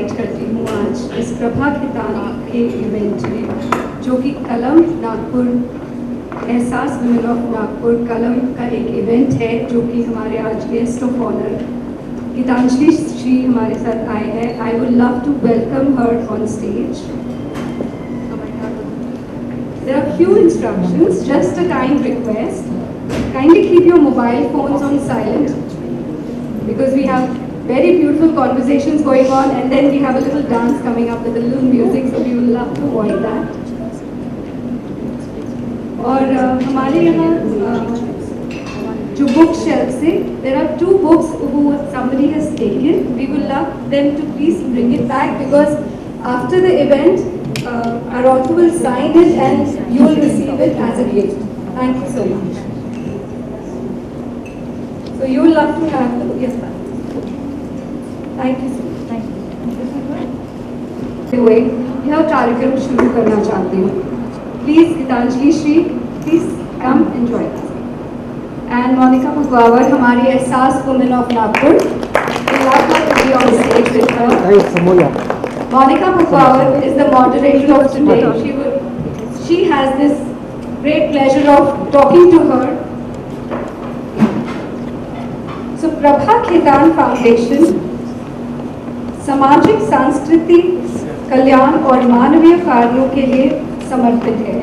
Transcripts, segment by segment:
Invite करती हूँ आज इस प्रभा खितान के इवेंट में, जो कि कलम नागपुर, एहसास वुमेन ऑफ नागपुर कलम का एक इवेंट है, जो कि हमारे आज guest of honour Geetanjali Shree हमारे साथ आए हैं. I would love to welcome her on stage. There are few instructions, just a kind request. Kindly keep your mobile phones on silent, because we have very beautiful conversations going on, and then we have a little dance coming up with a little music, so we will love to avoid that. और हमारे यहाँ जो book shelf से there are 2 books who somebody has taken. We will love them to please bring it back, because after the event our author will sign it and you will receive it as a gift. Thank you so much. So you will love to have the gift back. Thank you so much. Thank you. यह कार्यक्रम शुरू करना चाहती हूँ. Please Geetanjali Shri, please come enjoy us. And Monica Bhagwawar, हमारी एहसास women of Nagpur, we love her to be on stage with her. Monica Bhagwawar is the moderator of today. She has this great pleasure of talking to her. So Prabha Khaitan Foundation सामाजिक, सांस्कृतिक, कल्याण और मानवीय कार्यों के लिए समर्पित है.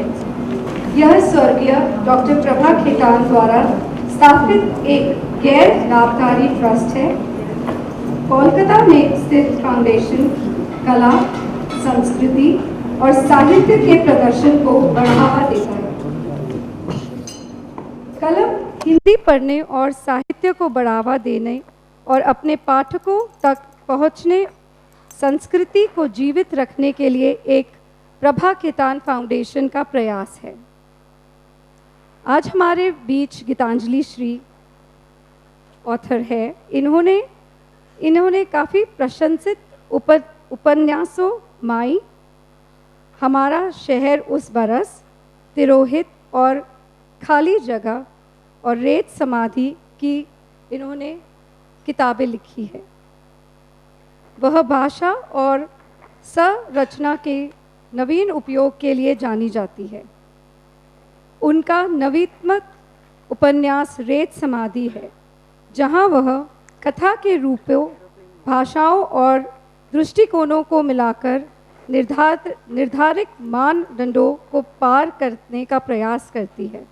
यह स्वर्गीय डॉक्टर प्रभा खैतान द्वारा स्थापित एक गैर लाभकारी ट्रस्ट है. कोलकाता में स्थित फाउंडेशन कला, संस्कृति और साहित्य के प्रदर्शन को बढ़ावा देता है. कलम हिंदी पढ़ने और साहित्य को बढ़ावा देने और अपने पाठकों तक पहुंचने, संस्कृति को जीवित रखने के लिए एक प्रभा खैतान फाउंडेशन का प्रयास है. आज हमारे बीच गीतांजलि श्री ऑथर है. इन्होंने काफ़ी प्रशंसित उपन्यासों माई, हमारा शहर उस बरस, तिरोहित और खाली जगह और रेत समाधि की इन्होंने किताबें लिखी है. वह भाषा और संरचना के नवीन उपयोग के लिए जानी जाती है. उनका नवीनतम उपन्यास रेत समाधि है, जहां वह कथा के रूपों, भाषाओं और दृष्टिकोणों को मिलाकर निर्धारित मानदंडों को पार करने का प्रयास करती है.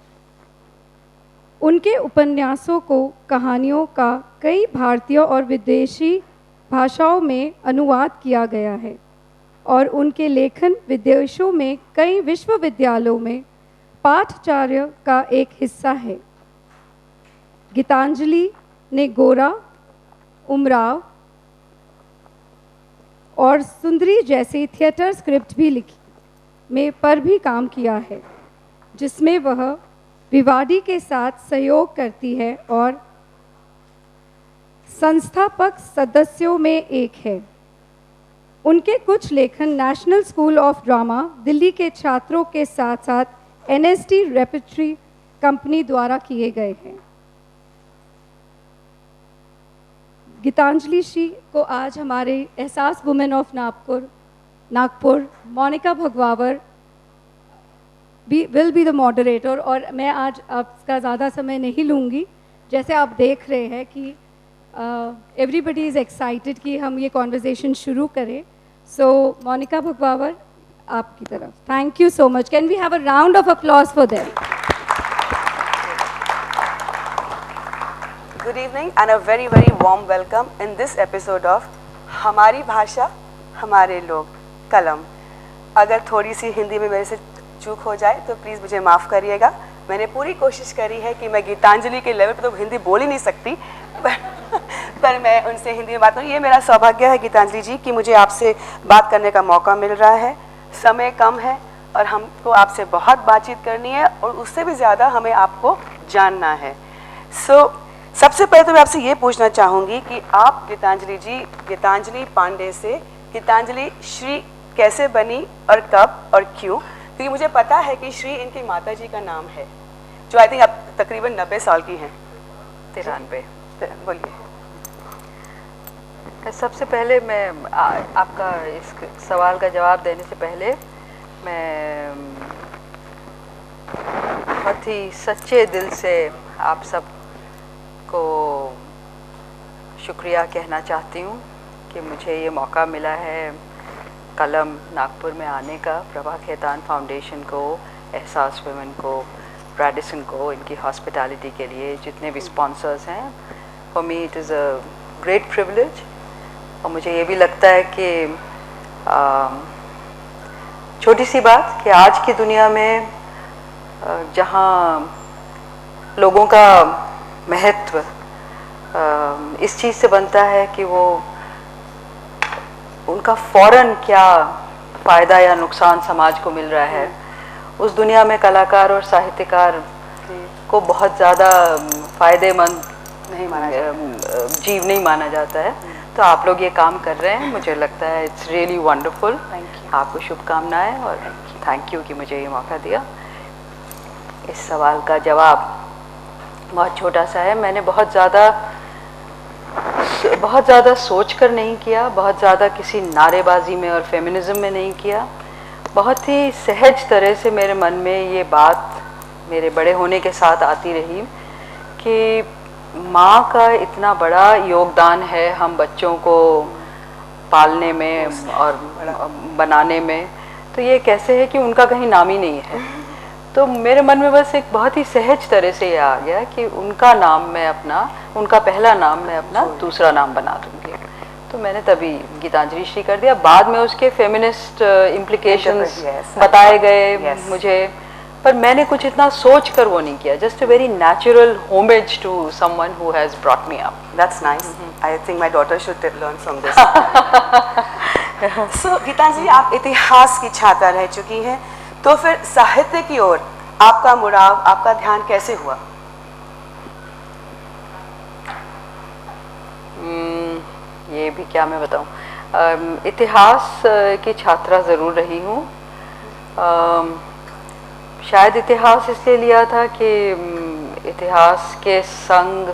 उनके उपन्यासों को कहानियों का कई भारतीय और विदेशी भाषाओं में अनुवाद किया गया है और उनके लेखन विदेशों में कई विश्वविद्यालयों में पाठ्यचर्या का एक हिस्सा है. गीतांजलि ने गोरा, उमराव और सुंदरी जैसी थिएटर स्क्रिप्ट भी लिखी पर भी काम किया है, जिसमें वह विवादी के साथ सहयोग करती है और संस्थापक सदस्यों में एक है. उनके कुछ लेखन national school of drama Delhi के छात्रों के साथ साथ NST रेपर्टरी कंपनी द्वारा किए गए हैं. गीतांजलि श्री को आज हमारे Ehsaas women of Nagpur Monika Bhagwavar will be the moderator, और मैं आज आपका ज़्यादा समय नहीं लूँगी. जैसे आप देख रहे हैं कि एवरीबडी इज़ एक्साइटेड कि हम ये कॉन्वर्जेसन शुरू करें. सो मोनिका भगवावर, आपकी तरफ. Thank you so much. Can we have a round of applause for them? Good evening and a very very warm welcome in this episode of हमारी भाषा हमारे लोग कलम. अगर थोड़ी सी हिंदी में मेरे से चूक हो जाए तो प्लीज़ मुझे माफ़ करिएगा. मैंने पूरी कोशिश करी है कि मैं गीतांजलि के लेवल पर तो हिंदी बोल ही नहीं सकती, पर मैं उनसे हिंदी में बात करूँ. ये मेरा सौभाग्य है गीतांजलि जी कि मुझे आपसे बात करने का मौका मिल रहा है. समय कम है और हमको आपसे बहुत बातचीत करनी है और उससे भी ज़्यादा हमें आपको जानना है. सबसे पहले तो मैं आपसे ये पूछना चाहूँगी कि आप गीतांजलि जी, गीतांजलि पांडे से गीतांजलि श्री कैसे बनी और कब और क्यों? क्योंकि मुझे पता है कि श्री इनकी माता जी का नाम है, जो आई थिंक अब तकरीबन 90 साल की हैं. 93. बोलिए. सबसे पहले मैं आपका इस सवाल का जवाब देने से पहले मैं बहुत ही सच्चे दिल से आप सबको शुक्रिया कहना चाहती हूँ कि मुझे ये मौका मिला है कलम नागपुर में आने का, प्रभा खेतान फाउंडेशन को, एहसास वुमेन को, रेडिसन को, इनकी हॉस्पिटैलिटी के लिए जितने भी स्पॉन्सर्स हैं, for me it is a great privilege. और मुझे ये भी लगता है कि छोटी सी बात कि आज की दुनिया में जहाँ लोगों का महत्व इस चीज़ से बनता है कि वो उनका फ़ौरन क्या फ़ायदा या नुकसान समाज को मिल रहा है, उस दुनिया में कलाकार और साहित्यकार को बहुत ज़्यादा फ़ायदेमंद जीव नहीं माना जाता है। तो आप लोग ये काम कर रहे हैं, मुझे लगता है इट्स रियली वंडरफुल। आपको शुभकामनाएं और थैंक यू कि मुझे ये मौका दिया। इस सवाल का जवाब बहुत छोटा सा है। मैंने बहुत ज़्यादा सोच कर नहीं किया, बहुत ज़्यादा किसी नारेबाजी में और फेमिनिज्म में नहीं किया। बहुत ही सहज तरह से मेरे मन में ये बात मेरे बड़े होने के साथ आती रही कि माँ का इतना बड़ा योगदान है हम बच्चों को पालने में और बनाने में, तो ये कैसे है कि उनका कहीं नाम ही नहीं है। तो मेरे मन में बस एक बहुत ही सहज तरह से ये आ गया कि उनका नाम मैं अपना, उनका पहला नाम मैं अपना दूसरा नाम बना दूंगी। तो मैंने तभी गीतांजलि श्री कर दिया। बाद में उसके फेमिनिस्ट इम्प्लीकेशंस बताए गए मुझे, पर मैंने कुछ इतना सोच कर वो नहीं किया। Just a very natural homage to someone who has brought me up. That's nice. I think my daughter should learn from this. So Geetanjali, आप इतिहास की छात्रा रह चुकी हैं, तो फिर साहित्य की ओर आपका मुड़ाव, आपका ध्यान कैसे हुआ? ये भी क्या मैं बताऊं। इतिहास की छात्रा ज़रूर रही हूँ। शायद इतिहास इसलिए लिया था कि इतिहास के संग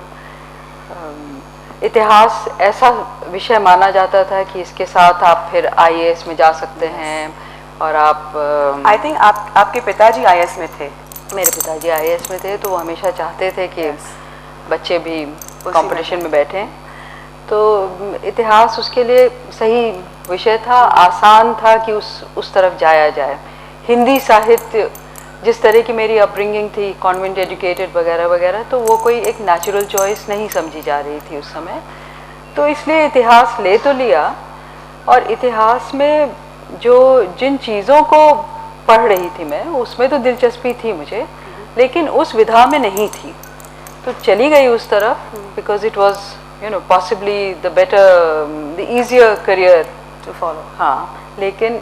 इतिहास ऐसा विषय माना जाता था कि इसके साथ आप फिर IAS में जा सकते हैं। और आप आई थिंक आपके पिताजी IAS में थे। मेरे पिताजी IAS में थे, तो वो हमेशा चाहते थे कि बच्चे भी कंपटीशन में बैठें। तो इतिहास उसके लिए सही विषय था, आसान था कि उस तरफ जाया जाए। हिंदी साहित्य, जिस तरह की मेरी अपब्रिंगिंग थी, कॉन्वेंट एजुकेटेड वगैरह वगैरह, तो वो कोई एक नेचुरल चॉइस नहीं समझी जा रही थी उस समय। तो इसलिए इतिहास ले तो लिया, और इतिहास में जिन चीज़ों को पढ़ रही थी मैं, उसमें तो दिलचस्पी थी मुझे, लेकिन उस विधा में नहीं थी। तो चली गई उस तरफ because it was possibly the better, the easier career to follow. हाँ, लेकिन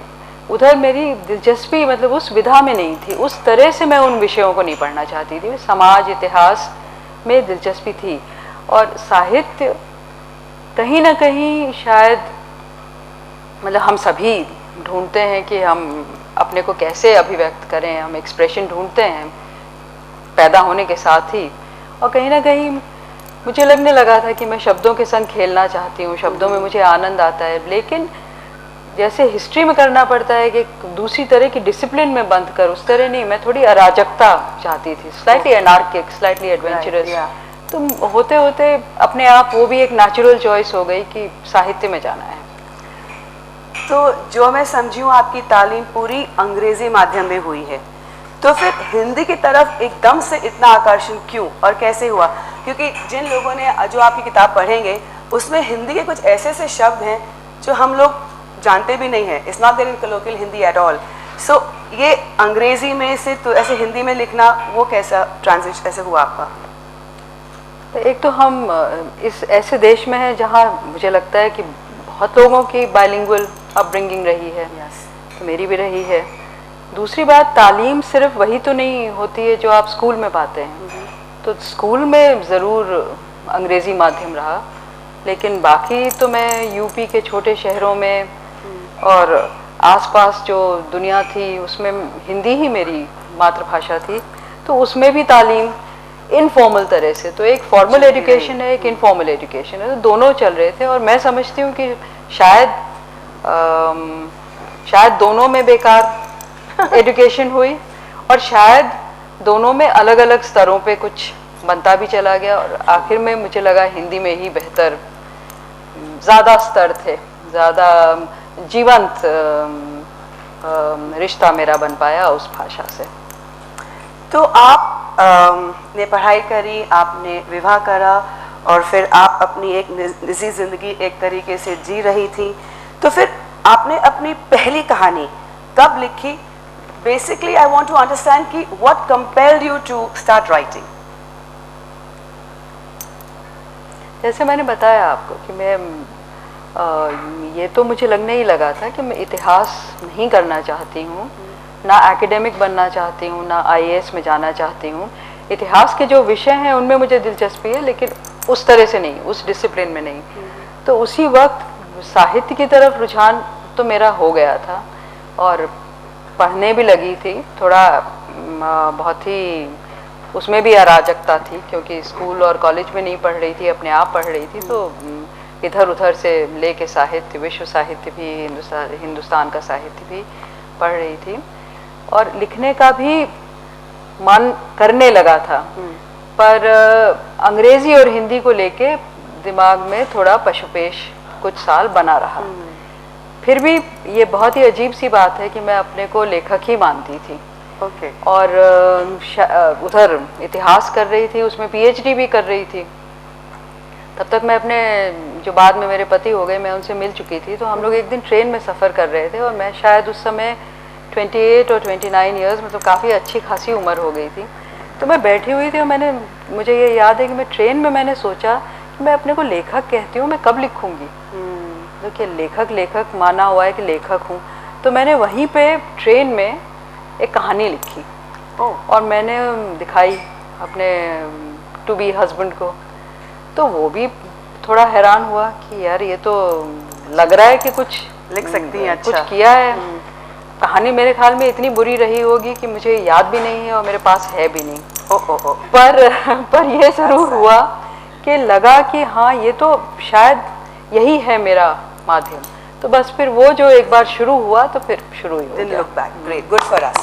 उधर मेरी दिलचस्पी मतलब उस विधा में नहीं थी। उस तरह से मैं उन विषयों को नहीं पढ़ना चाहती थी। समाज इतिहास में दिलचस्पी थी, और साहित्य कहीं ना कहीं शायद मतलब हम सभी ढूंढते हैं कि हम अपने को कैसे अभिव्यक्त करें, हम एक्सप्रेशन ढूंढते हैं पैदा होने के साथ ही। और कहीं ना कहीं मुझे लगने लगा था कि मैं शब्दों के संग खेलना चाहती हूँ, शब्दों में मुझे आनंद आता है। लेकिन जैसे हिस्ट्री में करना पड़ता है कि दूसरी तरह की डिसिप्लिन में बंद कर, उस तरह नहीं, मैं थोड़ी अराजकता चाहती थी, स्लाइटली एनार्किक, स्लाइटली एडवेंचरस। तो होते होते अपने आप वो भी एक नेचुरल चॉइस हो गई कि साहित्य में जाना है। तो जो मैं समझी हूँ, आपकी तालीम पूरी अंग्रेजी माध्यम में हुई है, तो फिर हिंदी की तरफ एकदम से इतना आकर्षण क्यों और कैसे हुआ? क्योंकि जिन लोगों ने जो आपकी किताब पढ़ेंगे, उसमें हिंदी के कुछ ऐसे ऐसे शब्द हैं जो हम लोग जानते भी नहीं है। It's not there in colloquial Hindi at all. सो ये अंग्रेजी में से तो ऐसे हिंदी में लिखना, वो कैसा ट्रांजिशन ऐसे हुआ आपका? एक तो हम इस ऐसे देश में हैं जहाँ मुझे लगता है कि बहुत लोगों की बाइलिंगुअल अपब्रिंगिंग रही है। तो मेरी भी रही है। दूसरी बात, तालीम सिर्फ वही तो नहीं होती है जो आप स्कूल में पाते हैं। तो स्कूल में ज़रूर अंग्रेज़ी माध्यम रहा, लेकिन बाकी तो मैं यूपी के छोटे शहरों में और आसपास जो दुनिया थी उसमें हिंदी ही मेरी मातृभाषा थी। तो उसमें भी तालीम इनफॉर्मल तरह से। तो एक फॉर्मल एजुकेशन है, एक इनफॉर्मल एजुकेशन है, तो दोनों चल रहे थे। और मैं समझती हूँ कि शायद दोनों में बेकार एजुकेशन हुई, और शायद दोनों में अलग अलग स्तरों पे कुछ बनता भी चला गया, और आखिर में मुझे लगा हिंदी में ही बेहतर, ज़्यादा स्तर थे, ज़्यादा जीवंत रिश्ता मेरा बन पाया उस भाषा से। तो आप ने पढ़ाई करी, आपने विवाह करा, और फिर आप अपनी एक निजी ज़िंदगी एक तरीके से जी रही थी। तो फिर आपने अपनी पहली कहानी कब लिखी? Basically I want to understand कि what compelled you to start writing. जैसे मैंने बताया आपको कि मैं ये तो मुझे लगने ही लगा था कि मैं इतिहास नहीं करना चाहती हूँ, ना एकेडमिक बनना चाहती हूँ, ना आईएएस में जाना चाहती हूँ। इतिहास के जो विषय हैं उनमें मुझे दिलचस्पी है, लेकिन उस तरह से नहीं, उस डिसिप्लिन में नहीं। तो उसी वक्त साहित्य की तरफ रुझान तो मेरा हो गया था, और पढ़ने भी लगी थी थोड़ा। बहुत ही उसमें भी अराजकता थी, क्योंकि स्कूल और कॉलेज में नहीं पढ़ रही थी, अपने आप पढ़ रही थी। तो इधर उधर से लेके साहित्य, विश्व साहित्य भी, हिंदुस्तान का साहित्य भी पढ़ रही थी, और लिखने का भी मन करने लगा था। पर अंग्रेजी और हिंदी को लेके दिमाग में थोड़ा पशुपेश कुछ साल बना रहा। फिर भी ये बहुत ही अजीब सी बात है कि मैं अपने को लेखक ही मानती थी। और उधर इतिहास कर रही थी, उसमें पीएचडी भी कर रही थी। तब तक मैं अपने, जो बाद में मेरे पति हो गए, मैं उनसे मिल चुकी थी। तो हम लोग एक दिन ट्रेन में सफ़र कर रहे थे, और मैं शायद उस समय 28 और 29 ईयर्स, मतलब काफ़ी अच्छी खासी उम्र हो गई थी। तो मैं बैठी हुई थी, और मुझे ये याद है कि मैं ट्रेन में मैंने सोचा कि मैं अपने को लेखक कहती हूँ, मैं कब लिखूँगी। देखिए, लेखक माना हुआ है कि लेखक हूँ। तो मैंने वहीं पे ट्रेन में एक कहानी लिखी, और मैंने दिखाई अपने टू बी हस्बैंड को। तो वो भी थोड़ा हैरान हुआ कि यार ये तो लग रहा है कि कुछ लिख सकती हैं, अच्छा कुछ किया है। कहानी मेरे ख्याल में इतनी बुरी रही होगी कि मुझे याद भी नहीं है, और मेरे पास है भी नहीं। पर ये जरूर हुआ कि लगा कि हाँ, ये तो शायद यही है मेरा माध्यम। तो बस फिर वो जो एक बार शुरू हुआ तो फिर शुरू ही हो गया। Look back, great, good for us.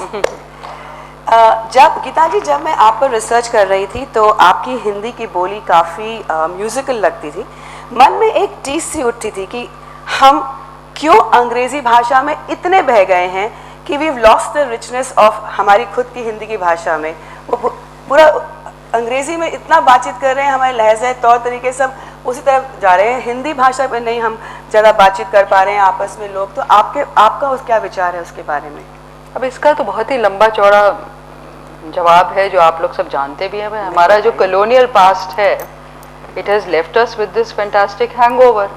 जब गीता जी, जब मैं आप पर रिसर्च कर रही थी तो आपकी हिंदी की बोली काफ़ी म्यूजिकल लगती थी। मन में एक टीस सी उठती थी कि हम क्यों अंग्रेजी भाषा में इतने बह गए हैं कि we have lost the richness of हमारी खुद की हिंदी की भाषा में। वो पूरा अंग्रेजी में इतना बातचीत कर रहे हैं, हमारे लहजे, तौर तरीके सब उसी तरफ जा रहे हैं। हिंदी भाषा में नहीं हम ज़्यादा बातचीत कर पा रहे हैं आपस में लोग। तो आपका क्या विचार है उसके बारे में? अब इसका तो बहुत ही लंबा चौड़ा जवाब है, जो आप लोग सब जानते भी हैं। हमारा जो कॉलोनियल पास्ट है, it has left us with this fantastic hangover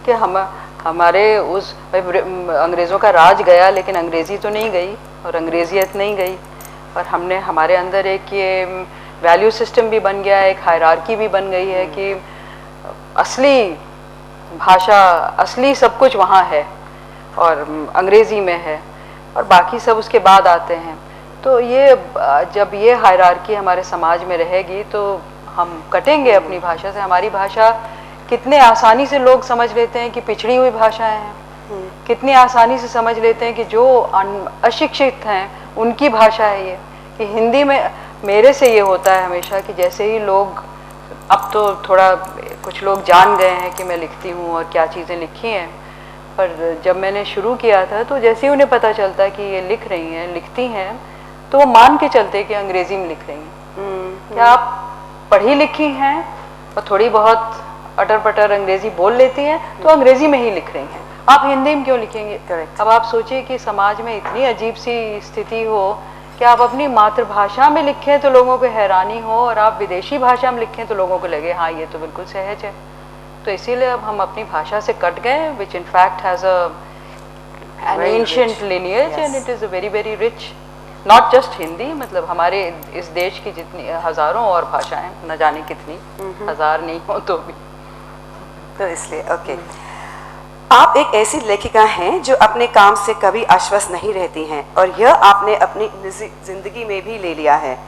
कि हमारे उस अंग्रेज़ों का राज गया, लेकिन अंग्रेज़ी तो नहीं गई, और अंग्रेजियत नहीं गई। और हमारे अंदर एक ये वैल्यू सिस्टम भी बन गया है, एक हायरार्की भी बन गई है कि असली भाषा, असली सब कुछ वहाँ है और अंग्रेज़ी में है, और बाकी सब उसके बाद आते हैं। तो ये जब ये हायरार्की हमारे समाज में रहेगी तो हम कटेंगे अपनी भाषा से। हमारी भाषा कितने आसानी से लोग समझ लेते हैं कि पिछड़ी हुई भाषाएं हैं, कितनी आसानी से समझ लेते हैं कि जो अशिक्षित हैं उनकी भाषा है ये। कि हिंदी में मेरे से ये होता है हमेशा कि जैसे ही लोग, अब तो थोड़ा कुछ लोग जान गए हैं कि मैं लिखती हूँ और क्या चीज़ें लिखी हैं, पर जब मैंने शुरू किया था तो जैसे ही उन्हें पता चलता है कि ये लिख रही हैं, लिखती हैं, तो वो मान के चलते कि अंग्रेज़ी में लिख रही हैं। क्या आप पढ़ी लिखी हैं और थोड़ी बहुत अटर पटर अंग्रेज़ी बोल लेती हैं तो अंग्रेज़ी में ही लिख रही हैं, आप हिंदी में क्यों लिखेंगे? Correct. अब आप सोचिए कि समाज में इतनी अजीब सी स्थिति हो कि आप अपनी मातृभाषा में लिखें तो लोगों को हैरानी हो, और आप विदेशी भाषा में लिखें तो लोगों को लगे हाँ ये तो बिल्कुल सहज है। तो इसीलिए अब हम अपनी भाषा से कट गए, which in fact has an ancient lineage and it is a very very rich, not just Hindi, मतलब हमारे इस देश की जितनी हज़ारों और भाषाएं, न जाने कितनी, हज़ार नहीं हो तो भी। तो इसलिए ओके। आप एक ऐसी लेखिका हैं जो अपने काम से कभी आश्वस्त नहीं रहती हैं, और यह आपने अपनी निजी जिंदगी में भी ले लिया है।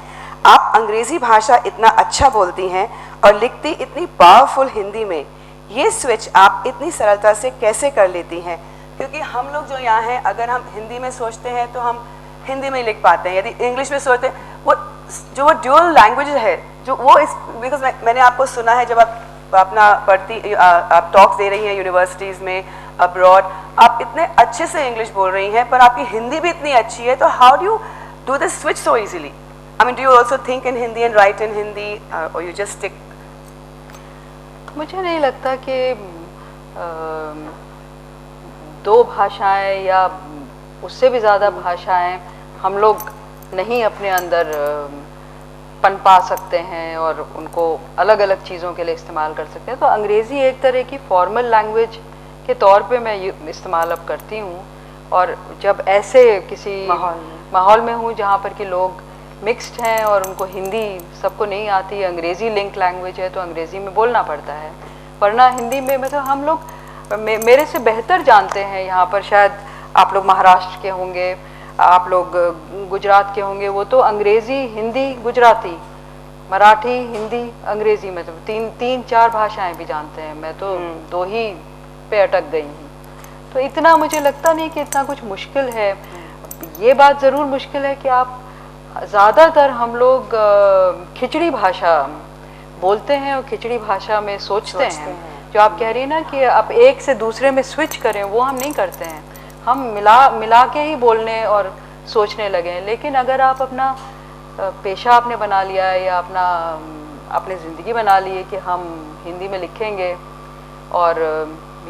आप अंग्रेजी भाषा इतना अच्छा बोलती हैं और लिखती इतनी पावरफुल हिंदी में, ये स्विच आप इतनी सरलता से कैसे कर लेती हैं? क्योंकि हम लोग जो यहाँ हैं, अगर हम हिंदी में सोचते हैं तो हम हिंदी में ही लिख पाते हैं, यदि इंग्लिश में सोचते हैं, वो ड्यूअल लैंग्वेज है जो वो इस, बिकॉज मैंने आपको सुना है जब आप अपना आप टॉक्स दे रही हैं यूनिवर्सिटीज़ में, अब्रॉड, आप इतने अच्छे से इंग्लिश बोल रही हैं, पर आपकी हिंदी भी इतनी अच्छी है, तो how do you do this switch so easily? I mean, do you also think in Hindi and write in Hindi, or you just stick? मुझे नहीं लगता कि दो भाषाएं या उससे भी ज़्यादा भाषाएं हम लोग नहीं अपने अंदर पनपा सकते हैं और उनको अलग अलग चीज़ों के लिए इस्तेमाल कर सकते हैं। तो अंग्रेज़ी एक तरह की फॉर्मल लैंग्वेज के तौर पे मैं इस्तेमाल अब करती हूँ, और जब ऐसे किसी माहौल में हूँ जहाँ पर कि लोग मिक्स्ड हैं और उनको हिंदी सबको नहीं आती, अंग्रेज़ी लिंक लैंग्वेज है, तो अंग्रेज़ी में बोलना पड़ता है, वरना हिंदी में मतलब हम लोग मेरे से बेहतर जानते हैं। यहाँ पर शायद आप लोग महाराष्ट्र के होंगे, आप लोग गुजरात के होंगे, वो तो अंग्रेज़ी, हिंदी, गुजराती, मराठी, हिंदी, अंग्रेज़ी, मतलब तीन चार भाषाएं भी जानते हैं। मैं तो दो ही पे अटक गई हूँ। तो इतना मुझे लगता नहीं कि इतना कुछ मुश्किल है। ये बात ज़रूर मुश्किल है कि आप ज़्यादातर हम लोग खिचड़ी भाषा बोलते हैं और खिचड़ी भाषा में सोचते हैं। जो आप कह रही हैं ना कि आप एक से दूसरे में स्विच करें, वो हम नहीं करते हैं। हम मिला के ही बोलने और सोचने लगे हैं। लेकिन अगर आप अपना पेशा आपने बना लिया है या अपनी ज़िंदगी बना ली है कि हम हिंदी में लिखेंगे और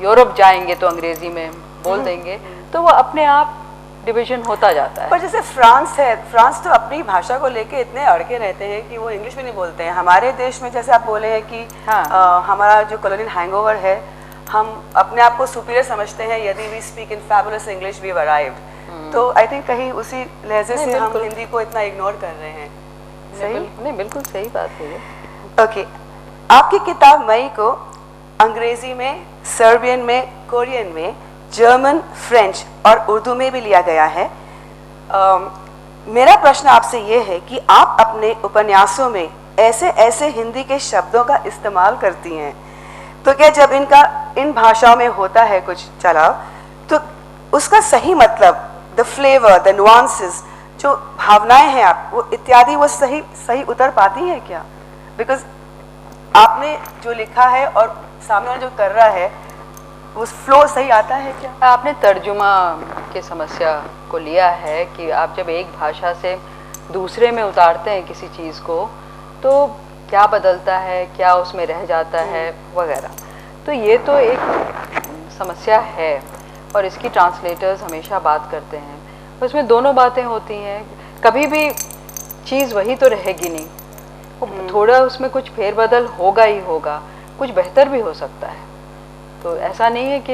यूरोप जाएंगे तो अंग्रेज़ी में बोल देंगे, तो वो अपने आप डिवीजन होता जाता है। पर जैसे फ्रांस है, फ्रांस तो अपनी भाषा को लेके इतने अड़के रहते हैं कि वो इंग्लिश में नहीं बोलते हैं। हमारे देश में जैसे आप बोले हैं कि हाँ। हमारा जो कॉलोनियल हैंगओवर है, हम अपने आप को सुपीरियर समझते हैं यदि we speak in fabulous English, we have arrived. तो आई थिंक कहीं उसी लहजे से हम हिंदी को इतना इग्नोर कर रहे हैं। सही नहीं, बिल्कुल सही बात है। ओके, आपकी किताब मई को अंग्रेजी में, सर्बियन में, कोरियन में, जर्मन, फ्रेंच और उर्दू में भी लिया गया है। मेरा प्रश्न आपसे ये है कि आप अपने उपन्यासों में ऐसे ऐसे हिंदी के शब्दों का इस्तेमाल करती हैं, तो क्या जब इन भाषाओं में होता है कुछ चलाव, तो उसका सही मतलब, द फ्लेवर, द नुआंसेस, जो भावनाएं हैं आप वो इत्यादि, वो सही उतर पाती हैं क्या? बिकॉज आपने जो लिखा है और सामने वाला जो कर रहा है, उस फ्लो सही आता है क्या? आपने तर्जुमा की समस्या को लिया है कि आप जब एक भाषा से दूसरे में उतारते हैं किसी चीज़ को, तो क्या बदलता है, क्या उसमें रह जाता है वगैरह। तो ये तो एक समस्या है और इसकी ट्रांसलेटर्स हमेशा बात करते हैं। उसमें दोनों बातें होती हैं। कभी भी चीज़ वही तो रहेगी नहीं, थोड़ा उसमें कुछ फेरबदल होगा ही होगा, कुछ बेहतर भी हो सकता है। तो ऐसा नहीं है कि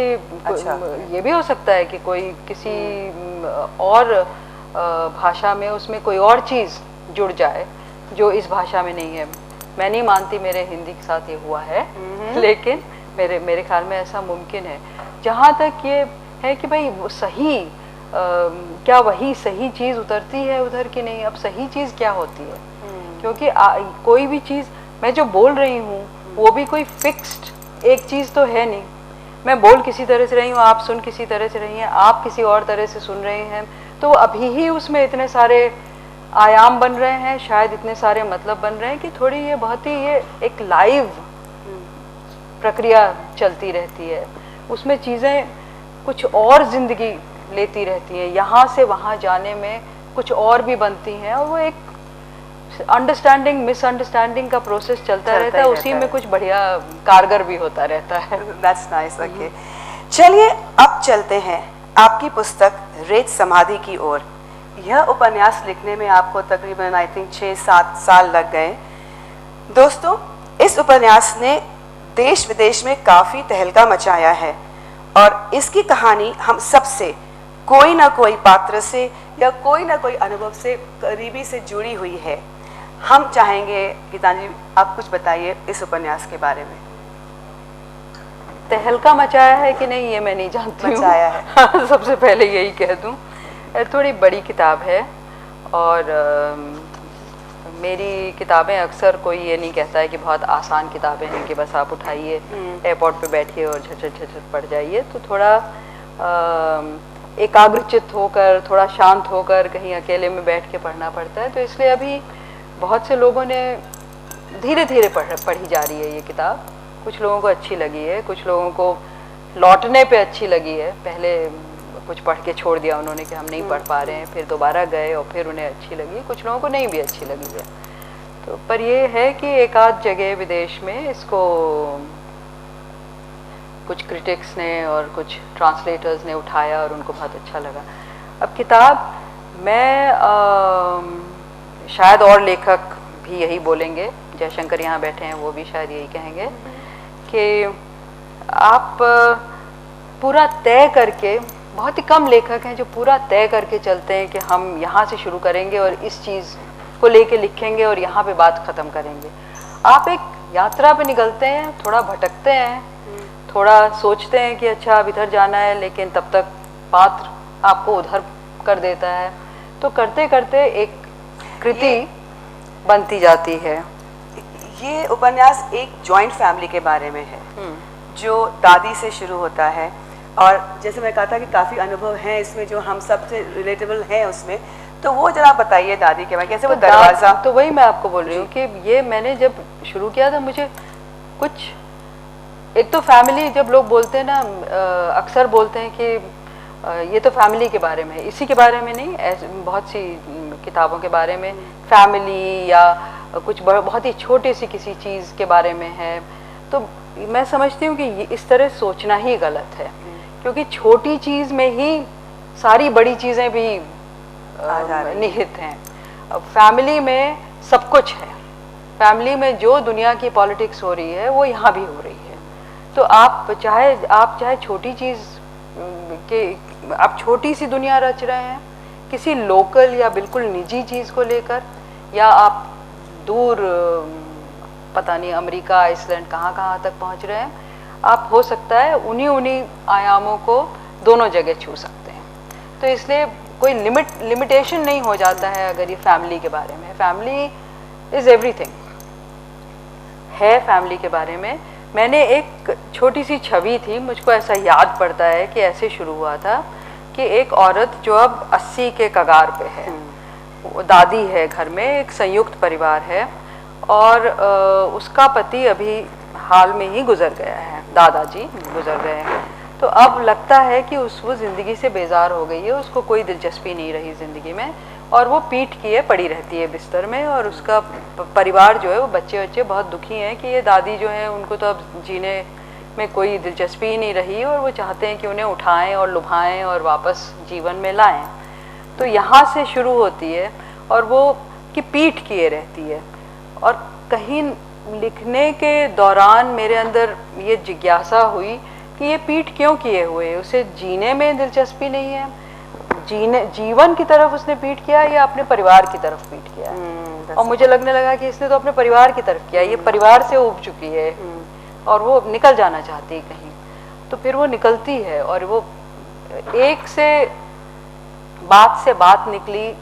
ये भी हो सकता है कि कोई किसी और भाषा में उसमें कोई और चीज़ जुड़ जाए जो इस भाषा में नहीं है। मैं नहीं मानती मेरे हिंदी के साथ ये हुआ है, लेकिन मेरे ख्याल में ऐसा मुमकिन है। जहाँ तक ये है कि भाई वो सही क्या वही सही चीज़ उतरती है उधर की नहीं, अब सही चीज़ क्या होती है? क्योंकि कोई भी चीज़ मैं जो बोल रही हूँ वो भी कोई फिक्स्ड एक चीज़ तो है नहीं। मैं बोल किसी तरह से रही हूँ, आप सुन किसी तरह से रही हैं, आप किसी और तरह से सुन रहे हैं, तो अभी ही उसमें इतने सारे आयाम बन रहे हैं, शायद इतने सारे मतलब बन रहे हैं कि थोड़ी ये बहुत ही ये एक लाइव प्रक्रिया चलती रहती है। उसमें चीज़ें कुछ और ज़िंदगी लेती रहती हैं, यहाँ से वहाँ जाने में कुछ और भी बनती हैं, और वो एक अंडरस्टैंडिंग मिसअंडरस्टैंडिंग का प्रोसेस चलता रहता है, उसी में कुछ बढ़िया कारगर भी होता रहता है। That's nice, okay. चलिए अब चलते हैं आपकी पुस्तक रेत समाधि की ओर। यह उपन्यास लिखने में आपको तकरीबन आई थिंक 6-7 साल लग गए। दोस्तों, इस उपन्यास ने देश विदेश में काफ़ी तहलका मचाया है और इसकी कहानी हम सबसे कोई ना कोई पात्र से या कोई ना कोई अनुभव से करीबी से जुड़ी हुई है। हम चाहेंगे गीतांजलि आप कुछ बताइए इस उपन्यास के बारे में। तहलका मचाया है कि नहीं ये मैं नहीं जानती हूँ। मचाया है। सबसे पहले यही कह दूँ। थोड़ी बड़ी किताब है और मेरी किताबें अक्सर कोई ये नहीं कहता है कि बहुत आसान किताबें हैं कि बस आप उठाइए एयरपोर्ट पे बैठिए और झट झट पढ़ जाइए। तो थोड़ा एकाग्रचित्त होकर, थोड़ा शांत होकर कहीं अकेले में बैठ के पढ़ना पड़ता है। तो इसलिए अभी बहुत से लोगों ने धीरे धीरे पढ़ी जा रही है ये किताब। कुछ लोगों को अच्छी लगी है, कुछ लोगों को लौटने पे अच्छी लगी है। पहले कुछ पढ़ के छोड़ दिया उन्होंने कि हम नहीं पढ़ पा रहे हैं, फिर दोबारा गए और फिर उन्हें अच्छी लगी। कुछ लोगों को नहीं भी अच्छी लगी है। तो पर ये है कि एक आध जगह विदेश में इसको कुछ क्रिटिक्स ने और कुछ ट्रांसलेटर्स ने उठाया और उनको बहुत अच्छा लगा। अब किताब मैं शायद और लेखक भी यही बोलेंगे, जयशंकर यहाँ बैठे हैं वो भी शायद यही कहेंगे कि आप पूरा तय करके, बहुत ही कम लेखक हैं जो पूरा तय करके चलते हैं कि हम यहाँ से शुरू करेंगे और इस चीज़ को लेके लिखेंगे और यहाँ पे बात ख़त्म करेंगे। आप एक यात्रा पे निकलते हैं, थोड़ा भटकते हैं, थोड़ा सोचते हैं कि अच्छा अब इधर जाना है, लेकिन तब तक पात्र आपको उधर कर देता है। तो करते करते एक कृति बनती जाती है। ये उपन्यास एक जॉइंट फैमिली के बारे में है जो दादी से शुरू होता है, और जैसे मैं कहा था कि काफ़ी अनुभव हैं इसमें जो हम सबसे रिलेटेबल हैं उसमें। तो वो जरा बताइए दादी के बारे में, कैसे वो दरवाज़ा। तो वही मैं आपको बोल रही हूँ कि ये मैंने जब शुरू किया था, मुझे कुछ, एक तो फैमिली, जब लोग बोलते हैं ना, अक्सर बोलते हैं कि ये तो फैमिली के बारे में, इसी के बारे में नहीं, ऐसे बहुत सी किताबों के बारे में फैमिली या कुछ बहुत ही छोटी सी किसी चीज़ के बारे में है। तो मैं समझती हूँ कि इस तरह सोचना ही गलत है, क्योंकि छोटी चीज़ में ही सारी बड़ी चीज़ें भी निहित हैं। अब फैमिली में सब कुछ है। फैमिली में जो दुनिया की पॉलिटिक्स हो रही है वो यहाँ भी हो रही है। तो आप चाहे छोटी चीज़ के, आप छोटी सी दुनिया रच रहे हैं किसी लोकल या बिल्कुल निजी चीज़ को लेकर, या आप दूर पता नहीं अमेरिका, आइसलैंड, कहाँ तक पहुँच रहे हैं, आप हो सकता है उन्हीं आयामों को दोनों जगह छू सकते हैं। तो इसलिए कोई लिमिटेशन नहीं हो जाता है अगर ये फैमिली के बारे में। फैमिली इज़ एवरीथिंग है। फैमिली के बारे में मैंने एक छोटी सी छवि थी, मुझको ऐसा याद पड़ता है कि ऐसे शुरू हुआ था कि एक औरत जो अब 80 के कगार पे है, वो दादी है, घर में एक संयुक्त परिवार है, और उसका पति अभी हाल में ही गुजर गया है, दादाजी गुजर गए हैं। तो अब लगता है कि वो ज़िंदगी से बेजार हो गई है, उसको कोई दिलचस्पी नहीं रही ज़िंदगी में, और वो पीठ किए पड़ी रहती है बिस्तर में। और उसका परिवार जो है, वो बच्चे बहुत दुखी हैं कि ये दादी जो है उनको तो अब जीने में कोई दिलचस्पी ही नहीं रही, और वो चाहते हैं कि उन्हें उठाएं और लुभाएं और वापस जीवन में लाएं। तो यहाँ से शुरू होती है, और वो कि पीठ किए रहती है। और कहीं लिखने के दौरान मेरे अंदर ये जिज्ञासा हुई कि ये पीठ क्यों किए हुए, उसे जीने में दिलचस्पी नहीं है, जीवन की तरफ उसने पीठ किया या अपने परिवार की तरफ पीठ किया। और मुझे लगने लगा कि इसने तो अपने परिवार की तरफ किया, ये परिवार से उब चुकी है और वो निकल जाना चाहती है कहीं। तो फिर वो निकलती है, और वो एक से बात निकली,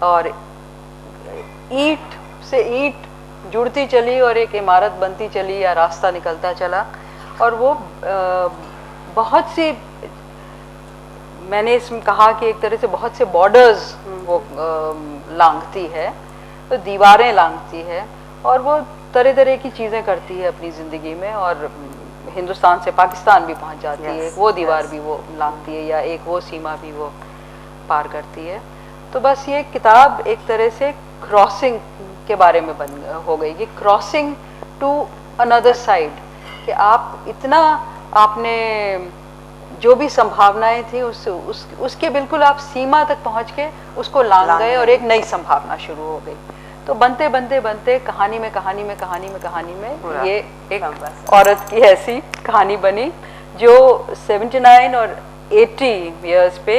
और ईंट से ईंट जुड़ती चली और एक इमारत बनती चली या रास्ता निकलता चला। और वो बहुत सी, मैंने इसमें कहा कि एक तरह से बहुत से बॉर्डर्स वो लांघती है, तो दीवारें लांघती है, और वो तरह तरह की चीज़ें करती है अपनी ज़िंदगी में, और हिंदुस्तान से पाकिस्तान भी पहुंच जाती है, वो दीवार भी वो लांघती है, या एक वो सीमा भी वो पार करती है। तो बस ये किताब एक तरह से क्रॉसिंग के बारे में हो गई कि क्रॉसिंग टू अनदर साइड, कि आप इतना, आपने जो भी संभावनाएं थी उसके बिल्कुल आप सीमा तक पहुंच के उसको लांघ गए, और एक नई संभावना शुरू हो गई। तो बनते कहानी में ये एक औरत की ऐसी कहानी बनी जो 79 और 80 इयर्स पे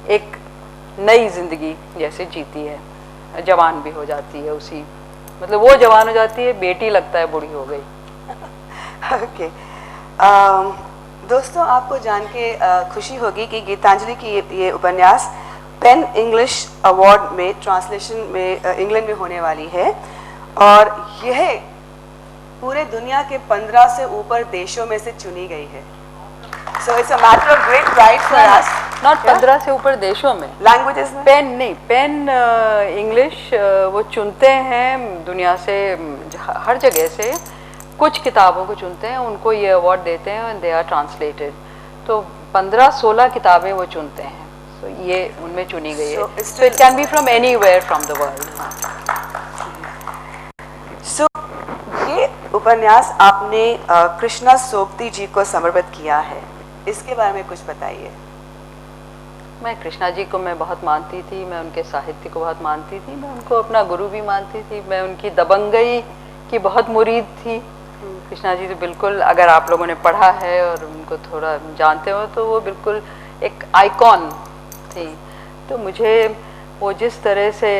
एक नई जिंदगी जैसे जीती है, जवान भी हो जाती है, उसी मतलब वो जवान हो जाती है, बेटी लगता है बूढ़ी हो गई। ओके दोस्तों, आपको जान के खुशी होगी कि गीतांजलि की ये उपन्यास पेन इंग्लिश अवार्ड में ट्रांसलेशन में इंग्लैंड में होने वाली है और यह पूरे दुनिया के 15 से ऊपर देशों में से चुनी गई है. So it's a matter of great pride for us. Not 15 से ऊपर देशों में. Languages में? पेन नहीं, पेन इंग्लिश वो चुनते हैं दुनिया से, हर जगह से कुछ किताबों को चुनते हैं, उनको ये अवार्ड देते हैं एंड दे आर ट्रांसलेटेड. तो 15-16 किताबें वो चुनते हैं, तो ये उनमें चुनी गई है. So it can be from anywhere from the world. So ये उपन्यास आपने कृष्णा सोबती जी को समर्पित किया है, इसके बारे में कुछ बताइए. मैं कृष्णा जी को मैं बहुत मानती थी, मैं उनके साहित्य को बहुत मानती थी, मैं उनको अपना गुरु भी मानती थी, मैं उनकी दबंगई की बहुत मुरीद थी. कृष्णा जी तो बिल्कुल, अगर आप लोगों ने पढ़ा है और उनको थोड़ा जानते हो तो वो बिल्कुल एक आइकॉन थी. तो मुझे वो जिस तरह से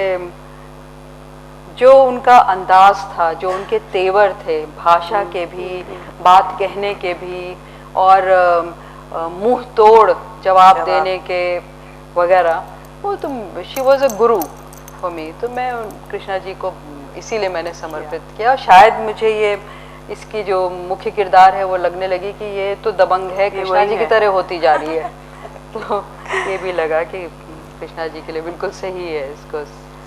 जो उनका अंदाज था, जो उनके तेवर थे, भाषा के भी, बात कहने के भी और मुंह तोड़ जवाब देने के वगैरह, वो तो she was a Guru for me. तो मैं कृष्णा जी को इसीलिए मैंने समर्पित किया. शायद मुझे ये इसकी जो मुख्य किरदार है वो लगने लगी कि ये तो दबंग है, कृष्णा जी की तरह होती जा रही है. तो ये भी लगा कि कृष्णा जी के लिए बिल्कुल सही है इसको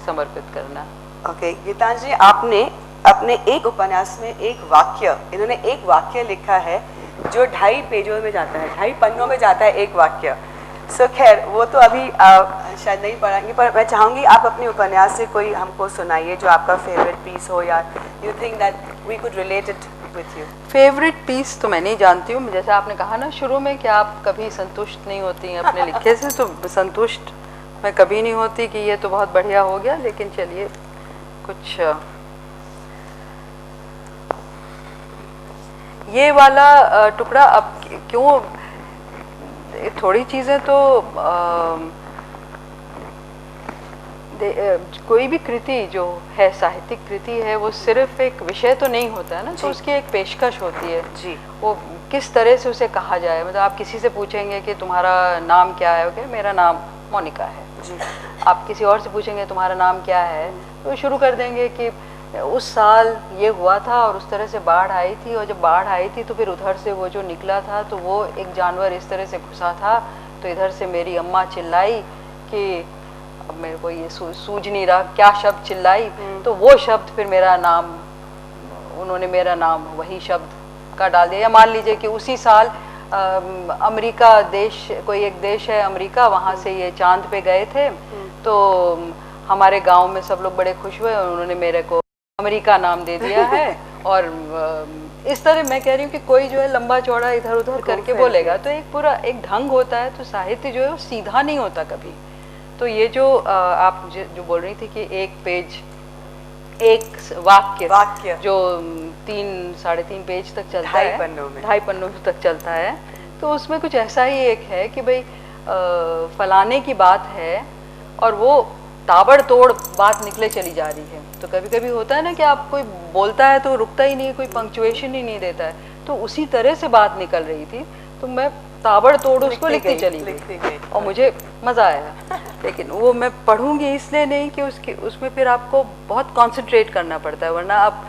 समर्पित करना. ओके, गीतांजलि, आपने अपने एक उपन्यास में इन्होंने एक वाक्य लिखा है जो 2.5 पेजों में जाता है, 2.5 पन्नों में जाता है एक वाक्य. सो खैर वो तो अभी शायद नहीं पढ़ेंगे, पर मैं चाहूँगी आप अपने उपन्यास से कोई हमको सुनाइए जो आपका फेवरेट पीस हो, या you think that we could relate it with you. Favourite piece तो मैं नहीं जानती हूँ. जैसे आपने कहा ना शुरू में कि आप कभी संतुष्ट नहीं होती हैं अपने लिखे से, तो संतुष्ट मैं कभी नहीं होती कि ये तो बहुत बढ़िया हो गया. लेकिन चलिए कुछ ये वाला टुकड़ा अब क्यों, थोड़ी चीज़ें तो कोई भी कृति जो है, साहित्यिक कृति है, वो सिर्फ एक विषय तो नहीं होता है ना, तो उसकी एक पेशकश होती है जी. वो किस तरह से उसे कहा जाए. मतलब आप किसी से पूछेंगे कि तुम्हारा नाम क्या है, ओके मेरा नाम मोनिका है जी. आप किसी और से पूछेंगे तुम्हारा नाम क्या है, तो शुरू कर देंगे कि उस साल ये हुआ था और उस तरह से बाढ़ आई थी, और जब बाढ़ आई थी तो फिर उधर से वो जो निकला था तो वो एक जानवर इस तरह से घुसा था, तो इधर से मेरी अम्मा चिल्लाई कि अब मेरे को ये सूझ नहीं रहा क्या शब्द चिल्लाई, तो वो शब्द फिर मेरा नाम, उन्होंने मेरा नाम वही शब्द का डाल दिया. या मान लीजिए कि उसी साल अमेरिका देश, कोई एक देश है अमेरिका, वहाँ से ये चांद पे गए थे, तो हमारे गांव में सब लोग बड़े खुश हुए और उन्होंने मेरे को अमेरिका नाम दे दिया है. और इस तरह मैं कह रही हूँ कि कोई जो है लंबा चौड़ा इधर उधर करके बोलेगा, तो एक पूरा एक ढंग होता है. तो साहित्य जो है वो सीधा नहीं होता कभी. तो ये जो आप जो बोल रही थी कि एक पेज, एक वाक्य जो 3-3.5 पेज तक चलता है, 2.5 पन्नों तक चलता है, तो उसमें कुछ ऐसा ही एक है कि भाई फलाने की बात है और वो ताबड़तोड़ बात निकले चली जा रही है. तो कभी कभी होता है ना कि आप कोई बोलता है तो रुकता ही नहीं, कोई पंक्चुएशन ही नहीं देता है, तो उसी तरह से बात निकल रही थी, तो मैं ताबड़तोड़ उसको लिखती चली गई और मुझे मज़ा आया. लेकिन वो मैं पढ़ूंगी इसलिए नहीं कि उसमें फिर आपको बहुत कंसंट्रेट करना पड़ता है, वरना आप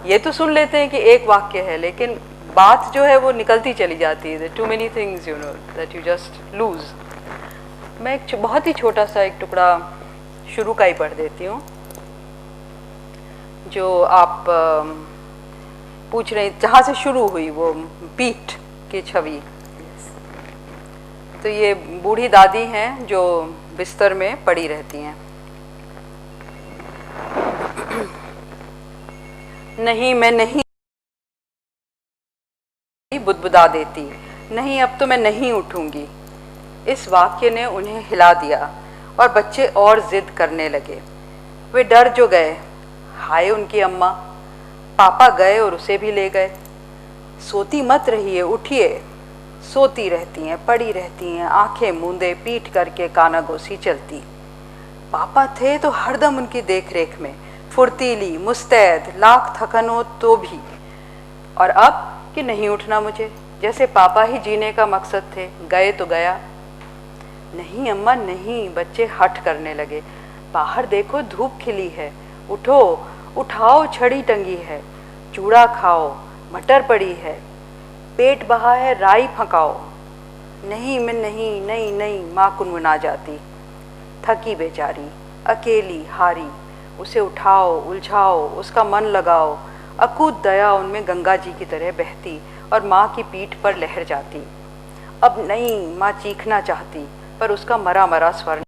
ये तो सुन लेते हैं कि एक वाक्य है, लेकिन बात जो है वो निकलती चली जाती है. Too many things you know that you just lose. मैं एक बहुत ही छोटा सा एक टुकड़ा शुरू का ही पढ़ देती हूँ, जो आप पूछ रहे जहाँ से शुरू हुई वो पीठ की छवि. तो ये बूढ़ी दादी हैं जो बिस्तर में पड़ी रहती हैं. नहीं मैं नहीं बुदबुदा देती, नहीं अब तो मैं नहीं उठूंगी. इस वाक्य ने उन्हें हिला दिया और बच्चे और जिद करने लगे. वे डर जो गए. हाय उनकी अम्मा, पापा गए और उसे भी ले गए. सोती मत रहिए, उठिए. सोती रहती हैं, पड़ी रहती हैं, आंखें मूंदे पीठ करके कानागोसी चलती. पापा थे तो हरदम उनकी देखरेख में, फुर्तीली, मुस्तैद, लाख थकन हो तो भी. और अब कि नहीं उठना मुझे, जैसे पापा ही जीने का मकसद थे. गए तो गया. नहीं अम्मा नहीं, बच्चे हठ करने लगे। बाहर देखो धूप खिली है, उठो उठाओ छड़ी टंगी है, चूड़ा खाओ मटर पड़ी है, पेट बहा है राई फंकाओ। नहीं मैं नहीं नहीं नहीं, माँ कुनमुना जाती। थकी बेचारी अकेली हारी, उसे उठाओ उलझाओ उसका मन लगाओ। अकूत दया उनमें गंगा जी की तरह बहती और माँ की पीठ पर लहर जाती। अब नहीं, माँ चीखना चाहती पर उसका मरा मरा स्वर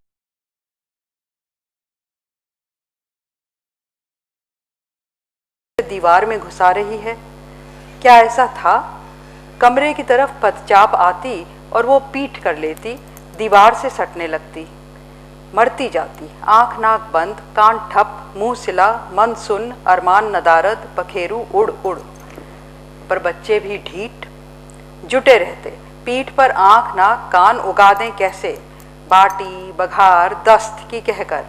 दीवार में घुसा रही है। क्या ऐसा था? कमरे की तरफ पदचाप आती और वो पीठ कर लेती, दीवार से सटने लगती। मरती जाती, आंख नाक बंद, कान ठप, मुंह सिला, मन सुन, अरमान नदारद, पखेरू उड़ उड़। पर बच्चे भी ढीठ जुटे रहते, पीठ पर आंख नाक कान उगा दें कैसे, बाटी बघार दस्त की कहकर।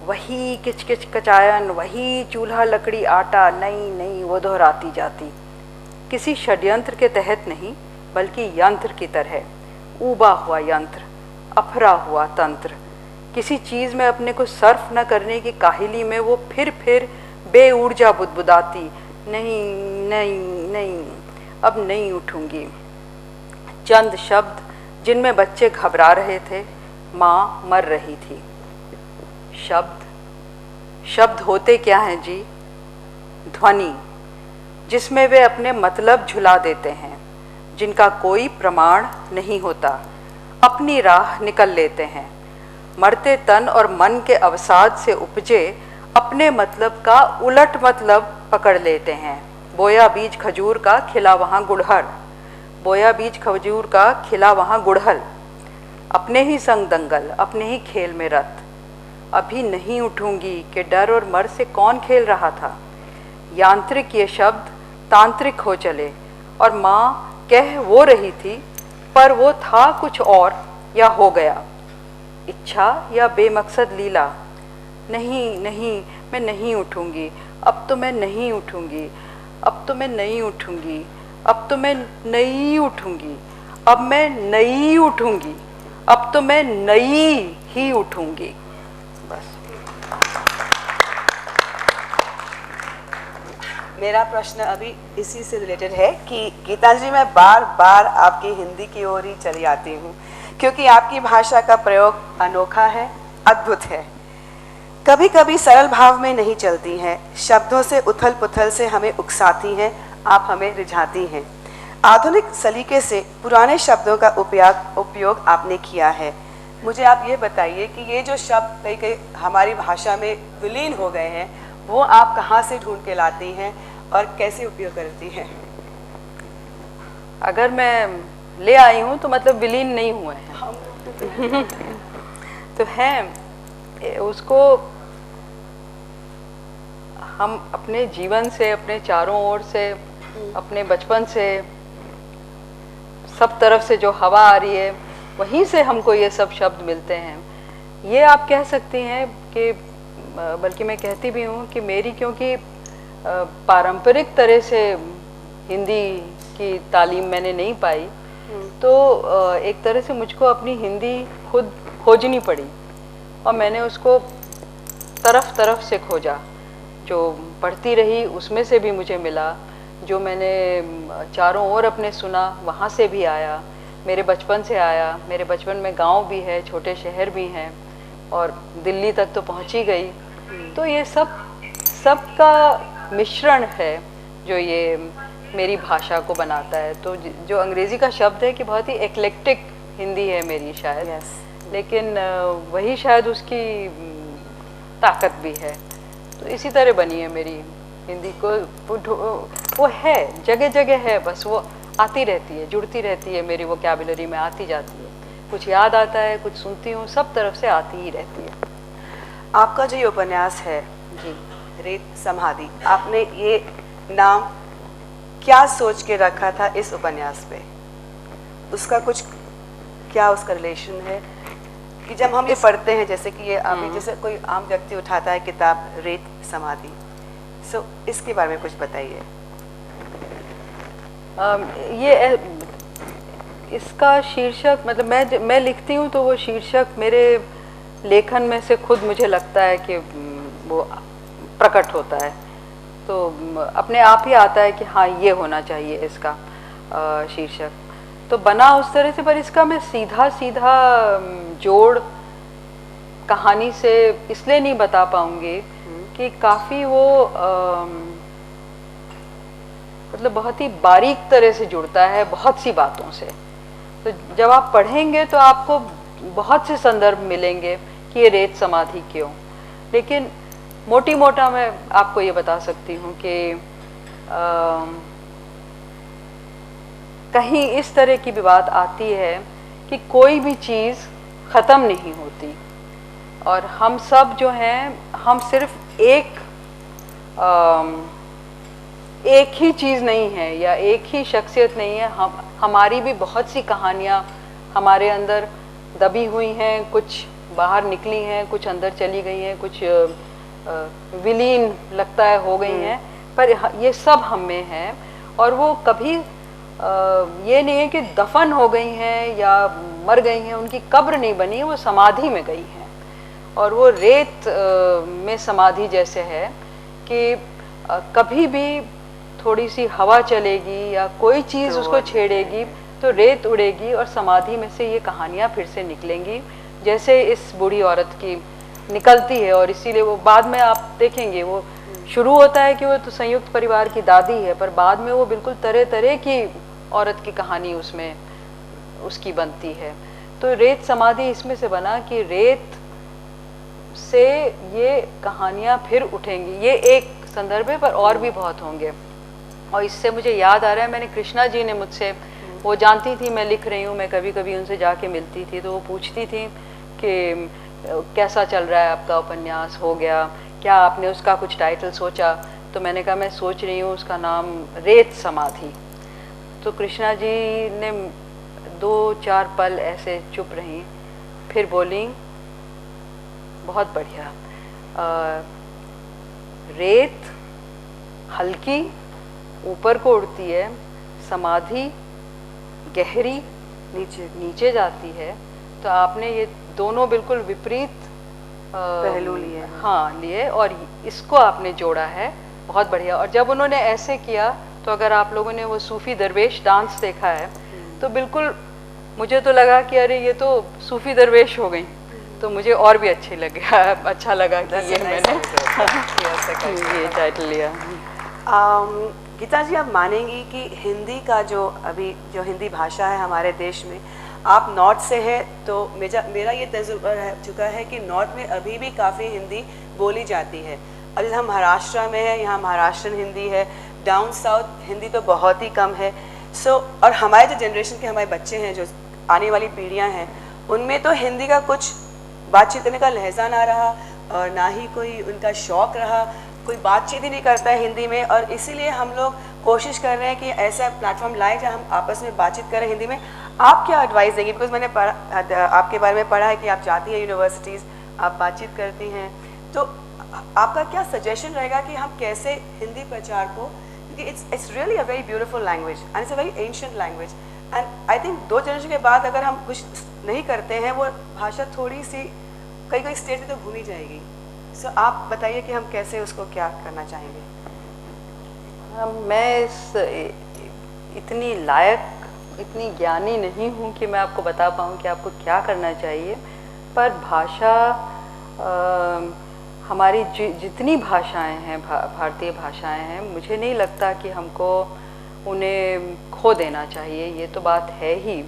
वही किचकिच कचायन, वही चूल्हा लकड़ी आटा, नहीं नहीं वो दोहराती जाती। किसी षड्यंत्र के तहत नहीं, बल्कि यंत्र की तरह, ऊबा हुआ यंत्र, अफरा हुआ तंत्र। किसी चीज़ में अपने को सर्फ न करने की काहिली में वो फिर बेऊर्जा बुदबुदाती, नहीं नहीं नहीं अब नहीं उठूंगी। चंद शब्द जिनमें बच्चे घबरा रहे थे, माँ मर रही थी। शब्द होते क्या हैं जी? ध्वनि, जिसमें वे अपने मतलब झुला देते हैं, जिनका कोई प्रमाण नहीं होता, अपनी राह निकल लेते हैं। मरते तन और मन के अवसाद से उपजे अपने मतलब का उलट मतलब पकड़ लेते हैं। बोया बीज खजूर का खिला वहाँ गुड़हल, बोया बीज खजूर का खिला वहाँ गुड़हल। अपने ही संग दंगल, अपने ही खेल में रत। अभी नहीं उठूंगी कि डर और मर से कौन खेल रहा था। यांत्रिक ये शब्द तांत्रिक हो चले और माँ कह वो रही थी, पर वो था कुछ और या हो गया। इच्छा या बेमकसद लीला। नहीं नहीं मैं नहीं उठूंगी, अब तो मैं नहीं उठूंगी, अब तो मैं नहीं उठूंगी, अब तो मैं नहीं उठूंगी, अब मैं नहीं उठूंगी, अब तो मैं नई ही उठूंगी। बस। मेरा प्रश्न अभी इसी से रिलेटेड है कि गीता जी, मैं बार बार आपकी हिंदी की ओर ही चली आती हूँ, क्योंकि आपकी भाषा का प्रयोग अनोखा है, अद्भुत है। कभी कभी सरल भाव में नहीं चलती हैं, शब्दों से उथल पुथल से हमें उकसाती हैं, आप हमें रिझाती हैं। आधुनिक सलीके से पुराने शब्दों का उपयोग आपने किया है। मुझे आप ये बताइए कि ये जो शब्द कई कई हमारी भाषा में विलीन हो गए हैं, वो आप कहाँ से ढूंढ के लाती हैं और कैसे उपयोग करती हैं? अगर मैं ले आई हूँ तो मतलब विलीन नहीं हुए हैं। तो हैं, उसको हम अपने जीवन से, अपने चारों ओर से, अपने बचपन से, सब तरफ से जो हवा आ रही है वहीं से हमको ये सब शब्द मिलते हैं। ये आप कह सकती हैं कि, बल्कि मैं कहती भी हूँ कि मेरी, क्योंकि पारंपरिक तरह से हिंदी की तालीम मैंने नहीं पाई, तो एक तरह से मुझको अपनी हिंदी खुद खोजनी पड़ी और मैंने उसको तरफ तरफ से खोजा। जो पढ़ती रही उसमें से भी मुझे मिला, जो मैंने चारों ओर अपने सुना वहाँ से भी आया, मेरे बचपन से आया। मेरे बचपन में गांव भी है, छोटे शहर भी हैं और दिल्ली तक तो पहुँची गई। तो ये सब का मिश्रण है जो ये मेरी भाषा को बनाता है। तो जो अंग्रेज़ी का शब्द है कि बहुत ही एक्लेक्टिक हिंदी है मेरी शायद, लेकिन वही शायद उसकी ताकत भी है। तो इसी तरह बनी है मेरी हिंदी को, वो है जगह जगह है, बस वो आती रहती है, जुड़ती रहती है, मेरी वोकैबुलरी में आती जाती है। कुछ याद आता है, कुछ सुनती हूँ, सब तरफ से आती ही रहती है। आपका जो ये उपन्यास है जी, रेत समाधि, आपने ये नाम क्या सोच के रखा था इस उपन्यास पे? उसका कुछ क्या उसका रिलेशन है कि जब हम ये पढ़ते हैं, जैसे कि ये अभी जैसे कोई आम व्यक्ति उठाता है किताब रेत समाधि, सो इसके बारे में कुछ बताइए। ये इसका शीर्षक मतलब मैं लिखती हूँ तो वो शीर्षक मेरे लेखन में से खुद मुझे लगता है कि वो प्रकट होता है, तो अपने आप ही आता है कि हाँ ये होना चाहिए इसका शीर्षक, तो बना उस तरह से। पर इसका मैं सीधा सीधा जोड़ कहानी से इसलिए नहीं बता पाऊंगी कि काफ़ी वो मतलब बहुत ही बारीक तरह से जुड़ता है बहुत सी बातों से। तो जब आप पढ़ेंगे तो आपको बहुत से संदर्भ मिलेंगे कि ये रेत समाधि क्यों। लेकिन मोटी मोटा मैं आपको ये बता सकती हूँ कि कहीं इस तरह की भी बात आती है कि कोई भी चीज़ ख़त्म नहीं होती, और हम सब जो हैं हम सिर्फ एक ही चीज़ नहीं है या एक ही शख्सियत नहीं है। हमारी भी बहुत सी कहानियाँ हमारे अंदर दबी हुई हैं, कुछ बाहर निकली हैं, कुछ अंदर चली गई हैं, कुछ विलीन लगता है हो गई हैं, पर ये सब हम में है। और वो कभी ये नहीं है कि दफन हो गई हैं या मर गई हैं, उनकी कब्र नहीं बनी है, वो समाधि में गई हैं। और वो रेत में समाधि जैसे है कि कभी भी थोड़ी सी हवा चलेगी या कोई चीज़ उसको छेड़ेगी तो रेत उड़ेगी और समाधि में से ये कहानियाँ फिर से निकलेंगी, जैसे इस बूढ़ी औरत की निकलती है। और इसीलिए वो बाद में आप देखेंगे वो शुरू होता है कि वो तो संयुक्त परिवार की दादी है, पर बाद में वो बिल्कुल तरह तरह की औरत की कहानी उसमें उसकी बनती है। तो रेत समाधि इसमें से बना कि रेत से ये कहानियाँ फिर उठेंगी। ये एक संदर्भ है, पर और भी बहुत होंगे। और इससे मुझे याद आ रहा है, मैंने कृष्णा जी ने मुझसे, वो जानती थी मैं लिख रही हूँ, मैं कभी कभी उनसे जाके मिलती थी, तो वो पूछती थी कि कैसा चल रहा है आपका उपन्यास, हो गया क्या, आपने उसका कुछ टाइटल सोचा? तो मैंने कहा मैं सोच रही हूँ उसका नाम रेत समाधि। तो कृष्णा जी ने 2-4 पल ऐसे चुप रहीं, फिर बोली बहुत बढ़िया, रेत हल्की ऊपर को उड़ती है, समाधि गहरी नीचे जाती है। तो आपने ये दोनों बिल्कुल विपरीत पहलू लिए, हाँ लिए, और इसको आपने जोड़ा है, बहुत बढ़िया। और जब उन्होंने ऐसे किया तो अगर आप लोगों ने वो सूफी दरवेश डांस देखा है तो बिल्कुल मुझे तो लगा कि अरे ये तो सूफी दरवेश हो गई, तो मुझे और भी अच्छा लगा कि ये मैंने ये टाइटल लिया। गीता जी, आप मानेंगी कि हिंदी का जो हिंदी भाषा है हमारे देश में, आप नॉर्थ से हैं तो मेरा ये तजुर्बा रह चुका है कि नॉर्थ में अभी भी काफ़ी हिंदी बोली जाती है। अभी हम महाराष्ट्र में है, यहाँ महाराष्ट्रन हिंदी है, डाउन साउथ हिंदी तो बहुत ही कम है। और हमारे जो जनरेशन के हमारे बच्चे हैं, जो आने वाली पीढ़ियाँ हैं, उनमें तो हिंदी का कुछ बातचीत करने का लहजा ना रहा और ना ही कोई उनका शौक़ रहा, कोई बातचीत ही नहीं करता है हिंदी में। और इसीलिए हम लोग कोशिश कर रहे हैं कि ऐसा प्लेटफॉर्म लाएं जहां हम आपस में बातचीत करें हिंदी में। आप क्या एडवाइस देंगे? बिकॉज मैंने आपके बारे में पढ़ा है कि आप जाती हैं यूनिवर्सिटीज़, आप बातचीत करती हैं, तो आपका क्या सजेशन रहेगा कि हम कैसे हिंदी प्रचार को, क्योंकि it's really a very beautiful language and it's a very ancient language, and I think 2 generation के बाद अगर हम कुछ नहीं करते हैं, वो भाषा थोड़ी सी कई स्टेज में तो भूल ही जाएगी। सो आप बताइए कि हम कैसे उसको क्या करना चाहेंगे। मैं इतनी लायक, इतनी ज्ञानी नहीं हूँ कि मैं आपको बता पाऊँ कि आपको क्या करना चाहिए, पर भाषा हमारी जितनी भाषाएं हैं, भारतीय भाषाएं हैं, मुझे नहीं लगता कि हमको उन्हें खो देना चाहिए, ये तो बात है ही।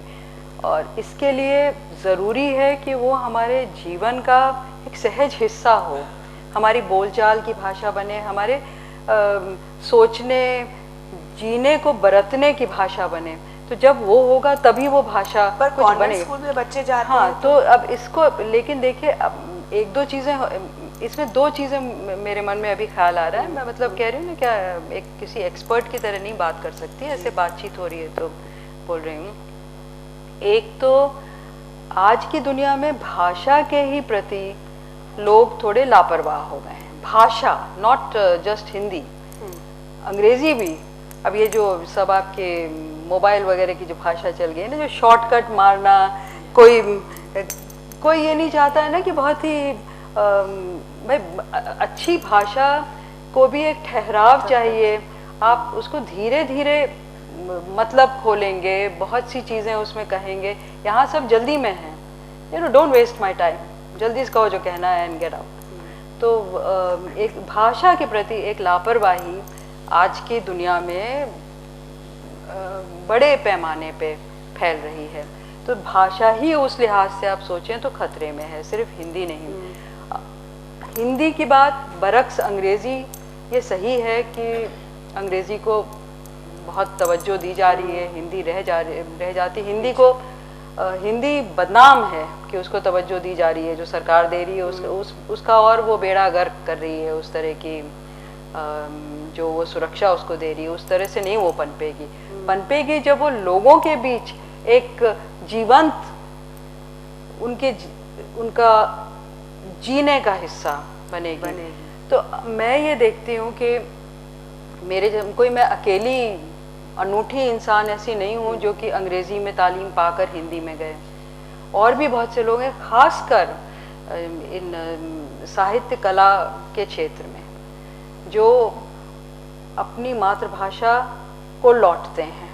और इसके लिए ज़रूरी है कि वो हमारे जीवन का एक सहज हिस्सा हो, हमारी बोलचाल की भाषा बने, हमारे सोचने जीने को बरतने की भाषा बने। तो जब वो होगा तभी वो भाषा पर कुछ बने। स्कूल में बच्चे जाते हाँ, हैं तो अब इसको, लेकिन देखिए अब 1-2 चीज़ें, इसमें 2 चीज़ें मेरे मन में अभी ख्याल आ रहा है। मैं मतलब कह रही हूँ ना, क्या एक किसी एक्सपर्ट की तरह नहीं बात कर सकती, ऐसे बातचीत हो रही है तो बोल रही हूँ। एक तो आज की दुनिया में भाषा के ही प्रति लोग थोड़े लापरवाह हो गए हैं। भाषा, नॉट जस्ट हिंदी, अंग्रेजी भी अब ये जो सब आपके मोबाइल वगैरह की जो भाषा चल गई है ना, जो शॉर्टकट मारना, कोई कोई ये नहीं चाहता है ना कि बहुत ही भाई अच्छी भाषा को भी एक ठहराव चाहिए। आप उसको धीरे धीरे मतलब खोलेंगे, बहुत सी चीज़ें उसमें कहेंगे। यहाँ सब जल्दी में है, you know, don't waste my time, जल्दी से कहो जो कहना है एंड गेट आउट। तो एक भाषा के प्रति एक लापरवाही आज की दुनिया में बड़े पैमाने पे फैल रही है। तो भाषा ही उस लिहाज से आप सोचें तो खतरे में है, सिर्फ हिंदी नहीं। हिंदी की बात बरक्स अंग्रेज़ी, ये सही है कि अंग्रेज़ी को बहुत तवज्जो दी जा रही है, हिंदी रह जाती। हिंदी को हिंदी बदनाम है कि उसको तवज्जो दी जा रही है, जो सरकार दे रही है उसका और वो बेड़ा गर्क कर रही है। उस तरह की जो वो सुरक्षा उसको दे रही है, उस तरह से नहीं वो पनपेगी जब वो लोगों के बीच एक जीवंत उनका जीने का हिस्सा बनेगी। तो मैं ये देखती हूँ कि मैं अकेली अनूठी इंसान ऐसी नहीं हूँ जो कि अंग्रेज़ी में तालीम पाकर हिंदी में गए। और भी बहुत से लोग हैं, ख़ासकर इन साहित्य कला के क्षेत्र में, जो अपनी मातृभाषा को लौटते हैं।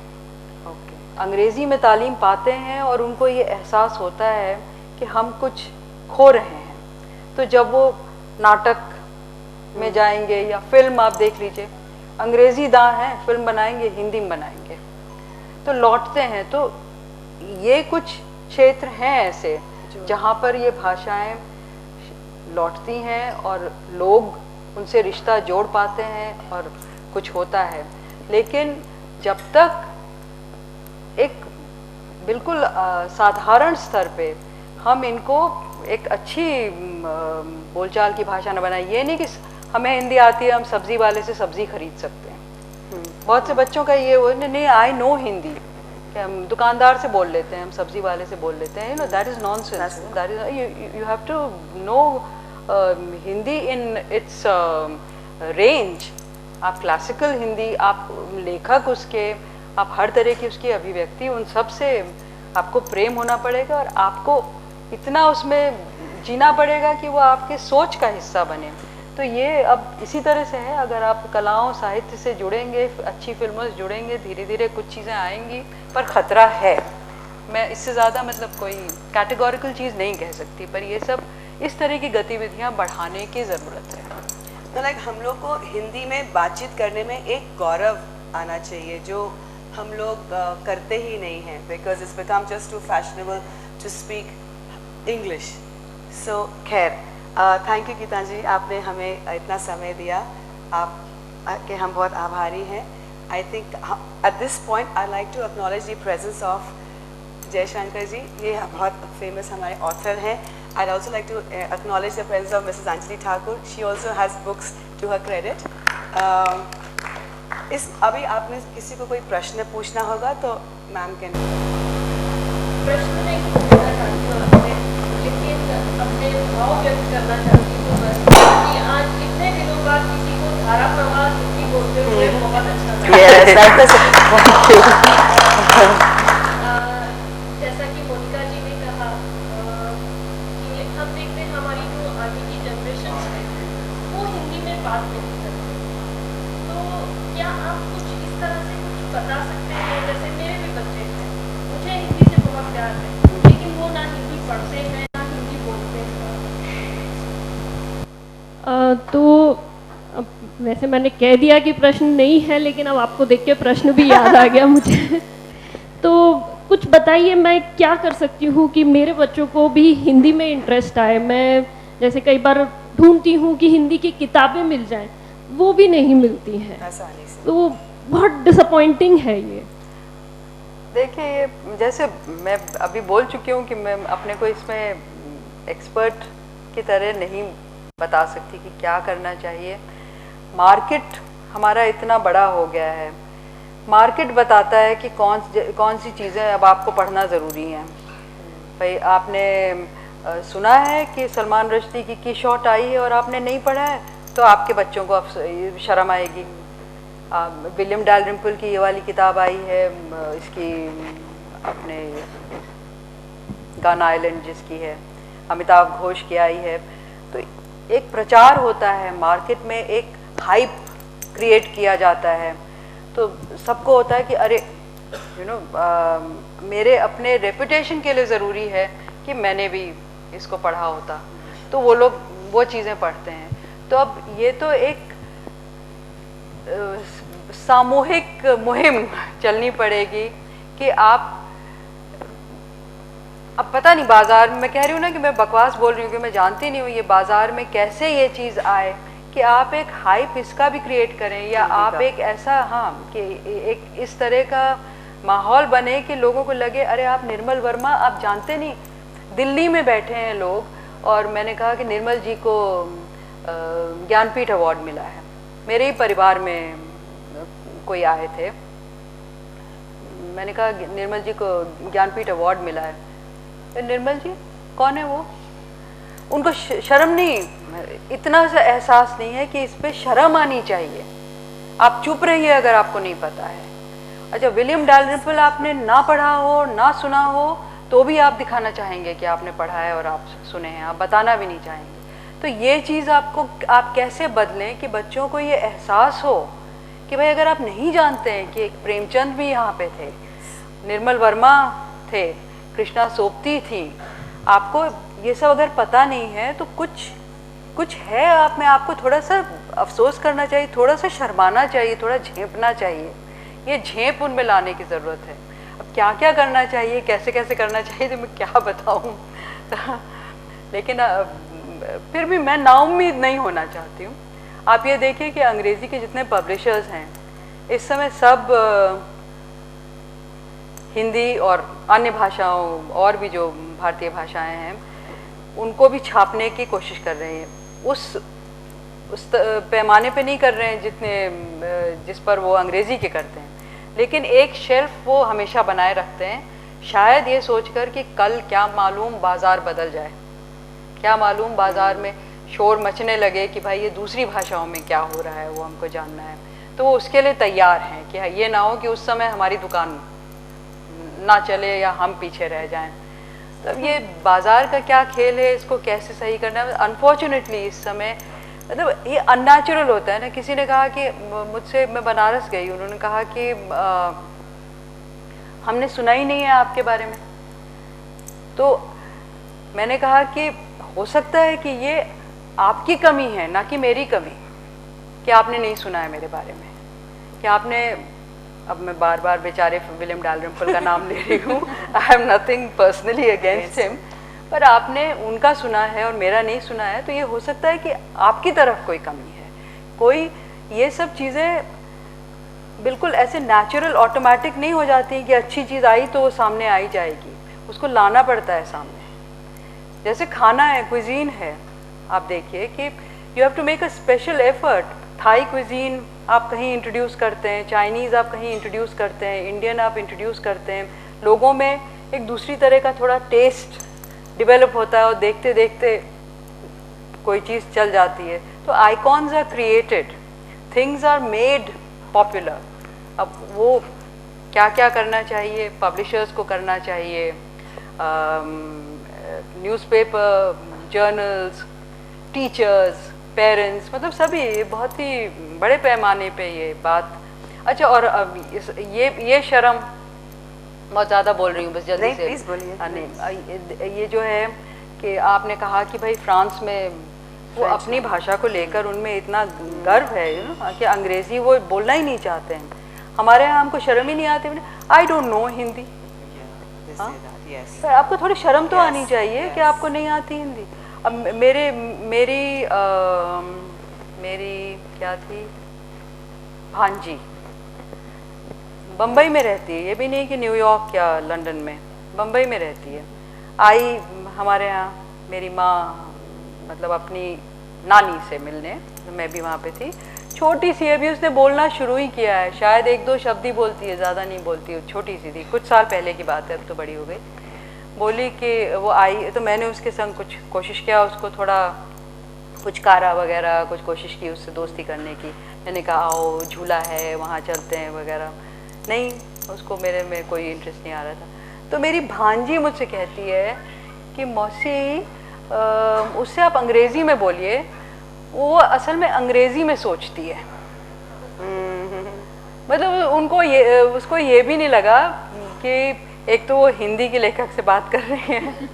अंग्रेज़ी में तालीम पाते हैं और उनको ये एहसास होता है कि हम कुछ खो रहे हैं। तो जब वो नाटक में जाएंगे या फिल्म, आप देख लीजिए, अंग्रेज़ी दाँ हैं, फिल्म बनाएंगे, हिंदी में बनाएंगे, तो लौटते हैं। तो ये कुछ क्षेत्र हैं ऐसे जहाँ पर ये भाषाएं लौटती हैं और लोग उनसे रिश्ता जोड़ पाते हैं और कुछ होता है। लेकिन जब तक एक बिल्कुल साधारण स्तर पे हम इनको एक अच्छी बोलचाल की भाषा न बनाए, ये नहीं कि हमें हिंदी आती है हम सब्जी वाले से सब्जी खरीद सकते हैं। बहुत से बच्चों का ये वो नहीं, आई नो हिंदी, कि हम दुकानदार से बोल लेते हैं, हम सब्जी वाले से बोल लेते हैं, you know, that is nonsense. That is you have to know Hindi in its range. आप क्लासिकल हिंदी, आप लेखक उसके, आप हर तरह की उसकी अभिव्यक्ति, उन सब से आपको प्रेम होना पड़ेगा और आपको इतना उसमें जीना पड़ेगा कि वो आपके सोच का हिस्सा बने। तो ये अब इसी तरह से है, अगर आप कलाओं साहित्य से जुड़ेंगे, अच्छी फिल्मों से जुड़ेंगे, धीरे धीरे कुछ चीज़ें आएंगी, पर ख़तरा है। मैं इससे ज़्यादा मतलब कोई कैटेगोरिकल चीज़ नहीं कह सकती, पर ये सब इस तरह की गतिविधियाँ बढ़ाने की ज़रूरत है। तो लाइक हम लोग को हिंदी में बातचीत करने में एक गौरव आना चाहिए, जो हम लोग करते ही नहीं हैं, because it's become just too fashionable to speak English. So खैर, थैंक यू गीतांजलि, आपने हमें इतना समय दिया, आप के हम बहुत आभारी हैं। I think at this point I like to acknowledge the presence of Jaishankar ji, ये बहुत फेमस हमारे ऑथर हैं। I'd also like to acknowledge the presence of Mrs. Anjali Thakur. She also has books to her credit. अभी आपने किसी को कोई प्रश्न पूछना होगा तो मैम के प्रश्न नहीं पूछना चाहती हूँ आपसे, लेकिन अपने भाव व्यक्त करना चाहती हूँ बस कि आज इतने दिनों बाद किसी को धारा प्रवाह हिंदी बोलते हुए बहुत अच्छा लगा। जैसा कि मोनिका जी ने कहा कि हम देखते हैं हमारी जो आगे की जनरेशन है वो हिंदी में बात नहीं करते, तो क्या आप कुछ इस तरह से कुछ बता सकते हैं? जैसे मेरे भी बच्चे हैं, मुझे हिंदी से बहुत प्यार है, लेकिन वो ना हिंदी पढ़ते हैं ना हिंदी बोलते हैं। तो वैसे मैंने कह दिया कि प्रश्न नहीं है, लेकिन अब आपको देख के प्रश्न भी याद आ गया मुझे। तो कुछ बताइए, मैं क्या कर सकती हूँ कि मेरे बच्चों को भी हिंदी में इंटरेस्ट आए। मैं जैसे कई बार ढूंढती हूँ कि हिंदी की किताबें मिल जाएं, वो भी नहीं मिलती हैं, तो बहुत डिसअपॉइंटिंग है ये। देखिए, जैसे मैं अभी बोल चुकी हूँ कि मैं अपने को इसमें एक्सपर्ट की तरह नहीं बता सकती कि क्या करना चाहिए। मार्केट हमारा इतना बड़ा हो गया है, मार्केट बताता है कि कौन सी चीज़ें अब आपको पढ़ना ज़रूरी हैं। भाई आपने सुना है कि सलमान रश्दी की शॉट आई है और आपने नहीं पढ़ा है, तो आपके बच्चों को अब शर्म आएगी। विलियम डालरिम्पल की ये वाली किताब आई है, इसकी अपने गन आइलैंड जिसकी है, अमिताभ घोष की आई है। तो एक प्रचार होता है, मार्केट में एक हाइप क्रिएट किया जाता है, तो सबको होता है कि अरे मेरे अपने रेपुटेशन के लिए ज़रूरी है कि मैंने भी इसको पढ़ा होता, तो वो लोग वो चीज़ें पढ़ते हैं। तो अब ये तो एक सामूहिक मुहिम चलनी पड़ेगी कि आप, अब पता नहीं बाज़ार में, मैं कह रही हूँ ना कि मैं बकवास बोल रही हूँ कि मैं जानती नहीं हूँ ये बाज़ार में कैसे ये चीज़ आए कि आप एक हाइप इसका भी क्रिएट करें, या आप एक ऐसा, हाँ, कि एक इस तरह का माहौल बने कि लोगों को लगे अरे आप निर्मल वर्मा, आप जानते नहीं, दिल्ली में बैठे हैं लोग, और मैंने कहा कि निर्मल जी को ज्ञानपीठ अवार्ड मिला है, मेरे ही परिवार में कोई आए थे, मैंने कहा निर्मल जी को ज्ञानपीठ अवार्ड मिला है। निर्मल जी कौन है वो? उनको शर्म नहीं, इतना सा एहसास नहीं है कि इस पे शर्म आनी चाहिए। आप चुप रहिए अगर आपको नहीं पता है। अच्छा, विलियम डालरिम्पल आपने ना पढ़ा हो, ना सुना हो, तो भी आप दिखाना चाहेंगे कि आपने पढ़ा है और आप सुने हैं, आप बताना भी नहीं चाहेंगे। तो ये चीज़ आपको, आप कैसे बदलें कि बच्चों को ये एहसास हो कि भाई अगर आप नहीं जानते हैं कि एक प्रेमचंद भी यहाँ पे थे, निर्मल वर्मा थे, कृष्णा सोपती थी, आपको ये सब अगर पता नहीं है तो कुछ है आप में, आपको थोड़ा सा अफसोस करना चाहिए, थोड़ा सा शर्माना चाहिए, थोड़ा झेंपना चाहिए। ये झेंप उनमें लाने की ज़रूरत है। अब क्या क्या करना चाहिए, कैसे कैसे करना चाहिए, तो मैं क्या बताऊँ लेकिन फिर भी मैं नाउम्मीद नहीं होना चाहती हूँ। आप ये देखिए कि अंग्रेज़ी के जितने पब्लिशर्स हैं इस समय सब हिंदी और अन्य भाषाओं और भी जो भारतीय भाषाएं हैं उनको भी छापने की कोशिश कर रहे हैं। उस पैमाने पे नहीं कर रहे हैं जिस पर वो अंग्रेज़ी के करते हैं, लेकिन एक शेल्फ वो हमेशा बनाए रखते हैं, शायद ये सोचकर कि कल क्या मालूम बाज़ार बदल जाए, क्या मालूम बाज़ार में शोर मचने लगे कि भाई ये दूसरी भाषाओं में क्या हो रहा है, वो हमको जानना है। तो वो उसके लिए तैयार हैं कि ये ना हो कि उस समय हमारी दुकान ना चले या हम पीछे रह जाएं। तब ये बाज़ार का क्या खेल है, इसको कैसे सही करना है। अनफॉर्चुनेटली इस समय मतलब ये अननेचुरल होता है ना। किसी ने कहा कि मुझसे, मैं बनारस गई, उन्होंने कहा कि हमने सुना ही नहीं है आपके बारे में। तो मैंने कहा कि हो सकता है कि ये आपकी कमी है ना कि मेरी कमी, कि आपने नहीं सुना है मेरे बारे में, कि आपने, अब मैं बार बार बेचारे विलियम डालरिम्पल का नाम ले रही हूँ, I have nothing personally against him, पर आपने उनका सुना है और मेरा नहीं सुना है, तो ये हो सकता है कि आपकी तरफ कोई कमी है, कोई, ये सब चीज़ें बिल्कुल ऐसे नेचुरल ऑटोमेटिक नहीं हो जाती कि अच्छी चीज़ आई तो वो सामने आई जाएगी, उसको लाना पड़ता है सामने। जैसे खाना है, क्विजीन है, आप देखिए कि you have to make a special effort. Thai cuisine आप कहीं इंट्रोड्यूस करते हैं, चाइनीज़ आप कहीं इंट्रोड्यूस करते हैं, इंडियन आप इंट्रोड्यूस करते हैं, लोगों में एक दूसरी तरह का थोड़ा टेस्ट डेवलप होता है और देखते देखते कोई चीज़ चल जाती है। तो icons are created, things are made popular. अब वो क्या क्या करना चाहिए, पब्लिशर्स को करना चाहिए, न्यूज़पेपर, जर्नल्स, टीचर्स, पेरेंट्स, मतलब सभी बहुत ही बड़े पैमाने पे ये बात। अच्छा, और अब ये शर्म बहुत ज़्यादा बोल रही हूँ, बस जल्दी से। प्लीज़ बोलिए। नहीं, ये जो है कि आपने कहा कि भाई फ्रांस में वो अपनी भाषा को लेकर उनमें इतना गर्व है कि अंग्रेज़ी वो बोलना ही नहीं चाहते हैं। हमारे यहाँ हमको शर्म ही नहीं आती, आई डोंट नो हिंदी। हाँ, पर आपको थोड़ी शर्म तो आनी चाहिए कि आपको नहीं आती हिंदी। अब मेरी क्या थी, भांजी बम्बई में रहती है, ये भी नहीं कि न्यूयॉर्क या लंदन में, बम्बई में रहती है। आई हमारे यहाँ, मेरी माँ मतलब अपनी नानी से मिलने, मैं भी वहाँ पे थी, छोटी सी, अभी उसने बोलना शुरू ही किया है, शायद एक दो शब्द ही बोलती है, ज़्यादा नहीं बोलती है, छोटी सी थी, कुछ साल पहले की बात है, अब तो बड़ी हो गई। बोली कि वो आई तो मैंने उसके संग कुछ कोशिश किया, उसको थोड़ा कुछ कारा वगैरह कुछ कोशिश की उससे दोस्ती करने की। मैंने कहा आओ झूला है वहाँ चलते हैं वगैरह, नहीं, उसको मेरे में कोई इंटरेस्ट नहीं आ रहा था। तो मेरी भांजी मुझसे कहती है कि मौसी उससे आप अंग्रेज़ी में बोलिए, वो असल में अंग्रेज़ी में सोचती है। मतलब उसको ये भी नहीं लगा कि एक तो वो हिंदी के लेखक से बात कर रहे हैं,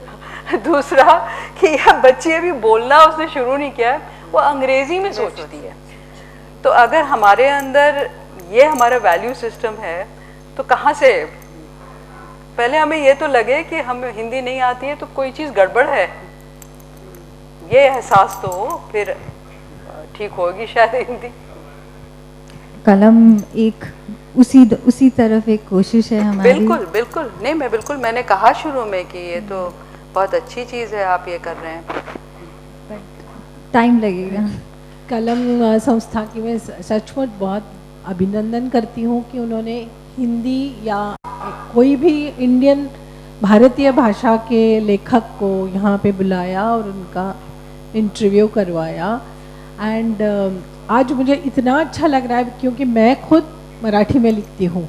दूसरा कि यह बच्ची अभी बोलना उसने शुरू नहीं किया, वो अंग्रेज़ी में सोचती है। तो अगर हमारे अंदर ये हमारा वैल्यू सिस्टम है तो कहाँ से, पहले हमें ये तो लगे कि हमें हिंदी नहीं आती है तो कोई चीज़ गड़बड़ है, ये एहसास तो हो, फिर ठीक होगी शायद हिंदी। कलम एक उसी तरफ एक कोशिश है हमारी। बिल्कुल बिल्कुल, नहीं मैं बिल्कुल, मैंने कहा शुरू में कि ये तो बहुत अच्छी चीज़ है आप ये कर रहे हैं, टाइम लगेगा। कलम संस्था की मैं सचमुच बहुत अभिनंदन करती हूँ कि उन्होंने हिंदी या कोई भी इंडियन भारतीय भाषा के लेखक को यहाँ पे बुलाया और उनका इंटरव्यू करवाया। एंड आज मुझे इतना अच्छा लग रहा है क्योंकि मैं खुद मराठी में लिखती हूँ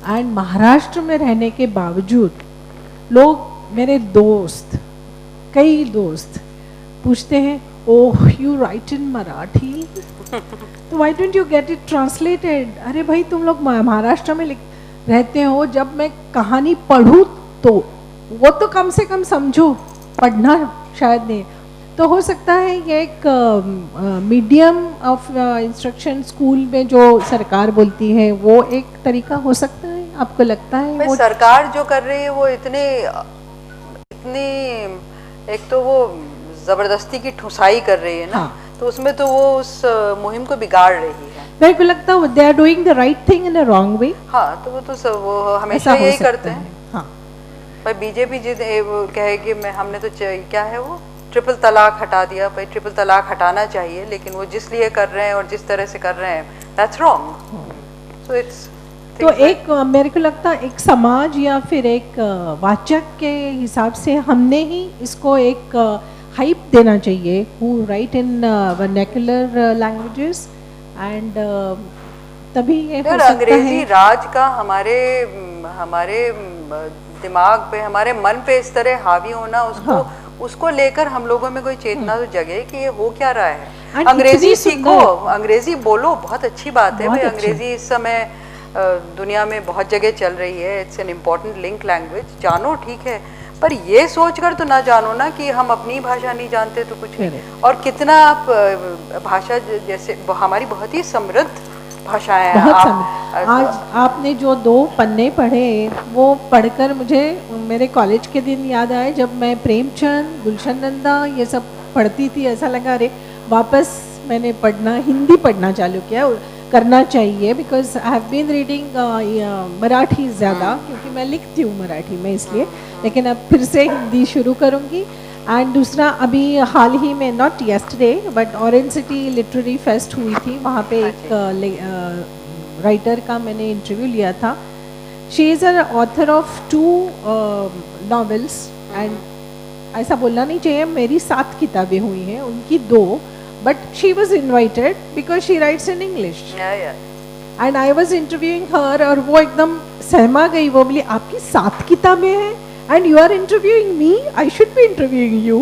एंड महाराष्ट्र में रहने के बावजूद लोग, मेरे दोस्त, कई दोस्त पूछते हैं ओह यू राइट इन मराठी, तो why don't you get it translated. अरे भाई तुम लोग महाराष्ट्र में रहते हो, जब मैं कहानी पढ़ूँ तो वो तो कम से कम समझो, पढ़ना शायद नहीं। तो हो सकता है ये एक मीडियम ऑफ इंस्ट्रक्शन स्कूल में जो सरकार बोलती है वो एक तरीका हो सकता है, आपको लगता है? वो सरकार जो कर रही है वो इतनी एक तो वो जबरदस्ती की ठुसाई कर रही है ना, हाँ। तो उसमें तो वो उस मुहिम को बिगाड़ रही है। मेरे को लगता है they are doing the right thing in a wrong way. हाँ, तो वो हमेशा यही करते हैं। हाँ, भाई बीजेपी वो कहे कि हमने तो क्या है वो ट्रिपल तलाक हटा दिया, भाई ट्रिपल तलाक हटाना चाहिए, लेकिन वो जिस लिए कर रहे हैं और जिस तरह से कर रहे हैं दैट्स रॉन्ग। सो इट्स तो एक मेरे को लगता है एक समाज या फिर एक वाचक के हिसाब से हमने ही इसको एक हाइप देना चाहिए, who right in vernacular languages and तभी ये हो सकता है। अंग्रेजी राज का हमारे दिमाग पे, हमारे मन पे इस तरह हावी होना, उसको लेकर हम लोगों में कोई चेतना तो जगे कि ये हो क्या रहा है। अंग्रेजी सीखो, अंग्रेजी बोलो, बहुत अच्छी बात है भाई। अंग्रेजी इस समय दुनिया में बहुत जगह चल रही है, it's an important link language, जानो ठीक है, पर ये सोचकर तो ना जानो ना कि हम अपनी भाषा नहीं जानते तो कुछ नहीं। और कितना आप भाषा, जैसे हमारी बहुत ही समृद्ध भाषाएं हैं। आज आपने जो 2 पन्ने पढ़े वो पढ़कर मुझे मेरे कॉलेज के दिन याद आए, जब मैं प्रेमचंद, गुलशन नंदा ये सब पढ़ती थी। ऐसा लगा अरे वापस मैंने हिंदी पढ़ना चालू किया, करना चाहिए, because I have been reading Marathi ज़्यादा, क्योंकि मैं लिखती हूँ मराठी में इसलिए, लेकिन अब फिर से हिंदी शुरू करूँगी। एंड दूसरा, अभी हाल ही में, not yesterday but orange city literary fest हुई थी, वहाँ पे एक राइटर का मैंने इंटरव्यू लिया था। She is a author of 2 novels and ऐसा बोलना नहीं चाहिए, मेरी 7 किताबें हुई हैं, उनकी 2, but she was invited because she writes in English. And I was interviewing her और वो एकदम सहमा गई, वो बोली आपकी 7 किताबें हैं and you are interviewing me, I should be interviewing you.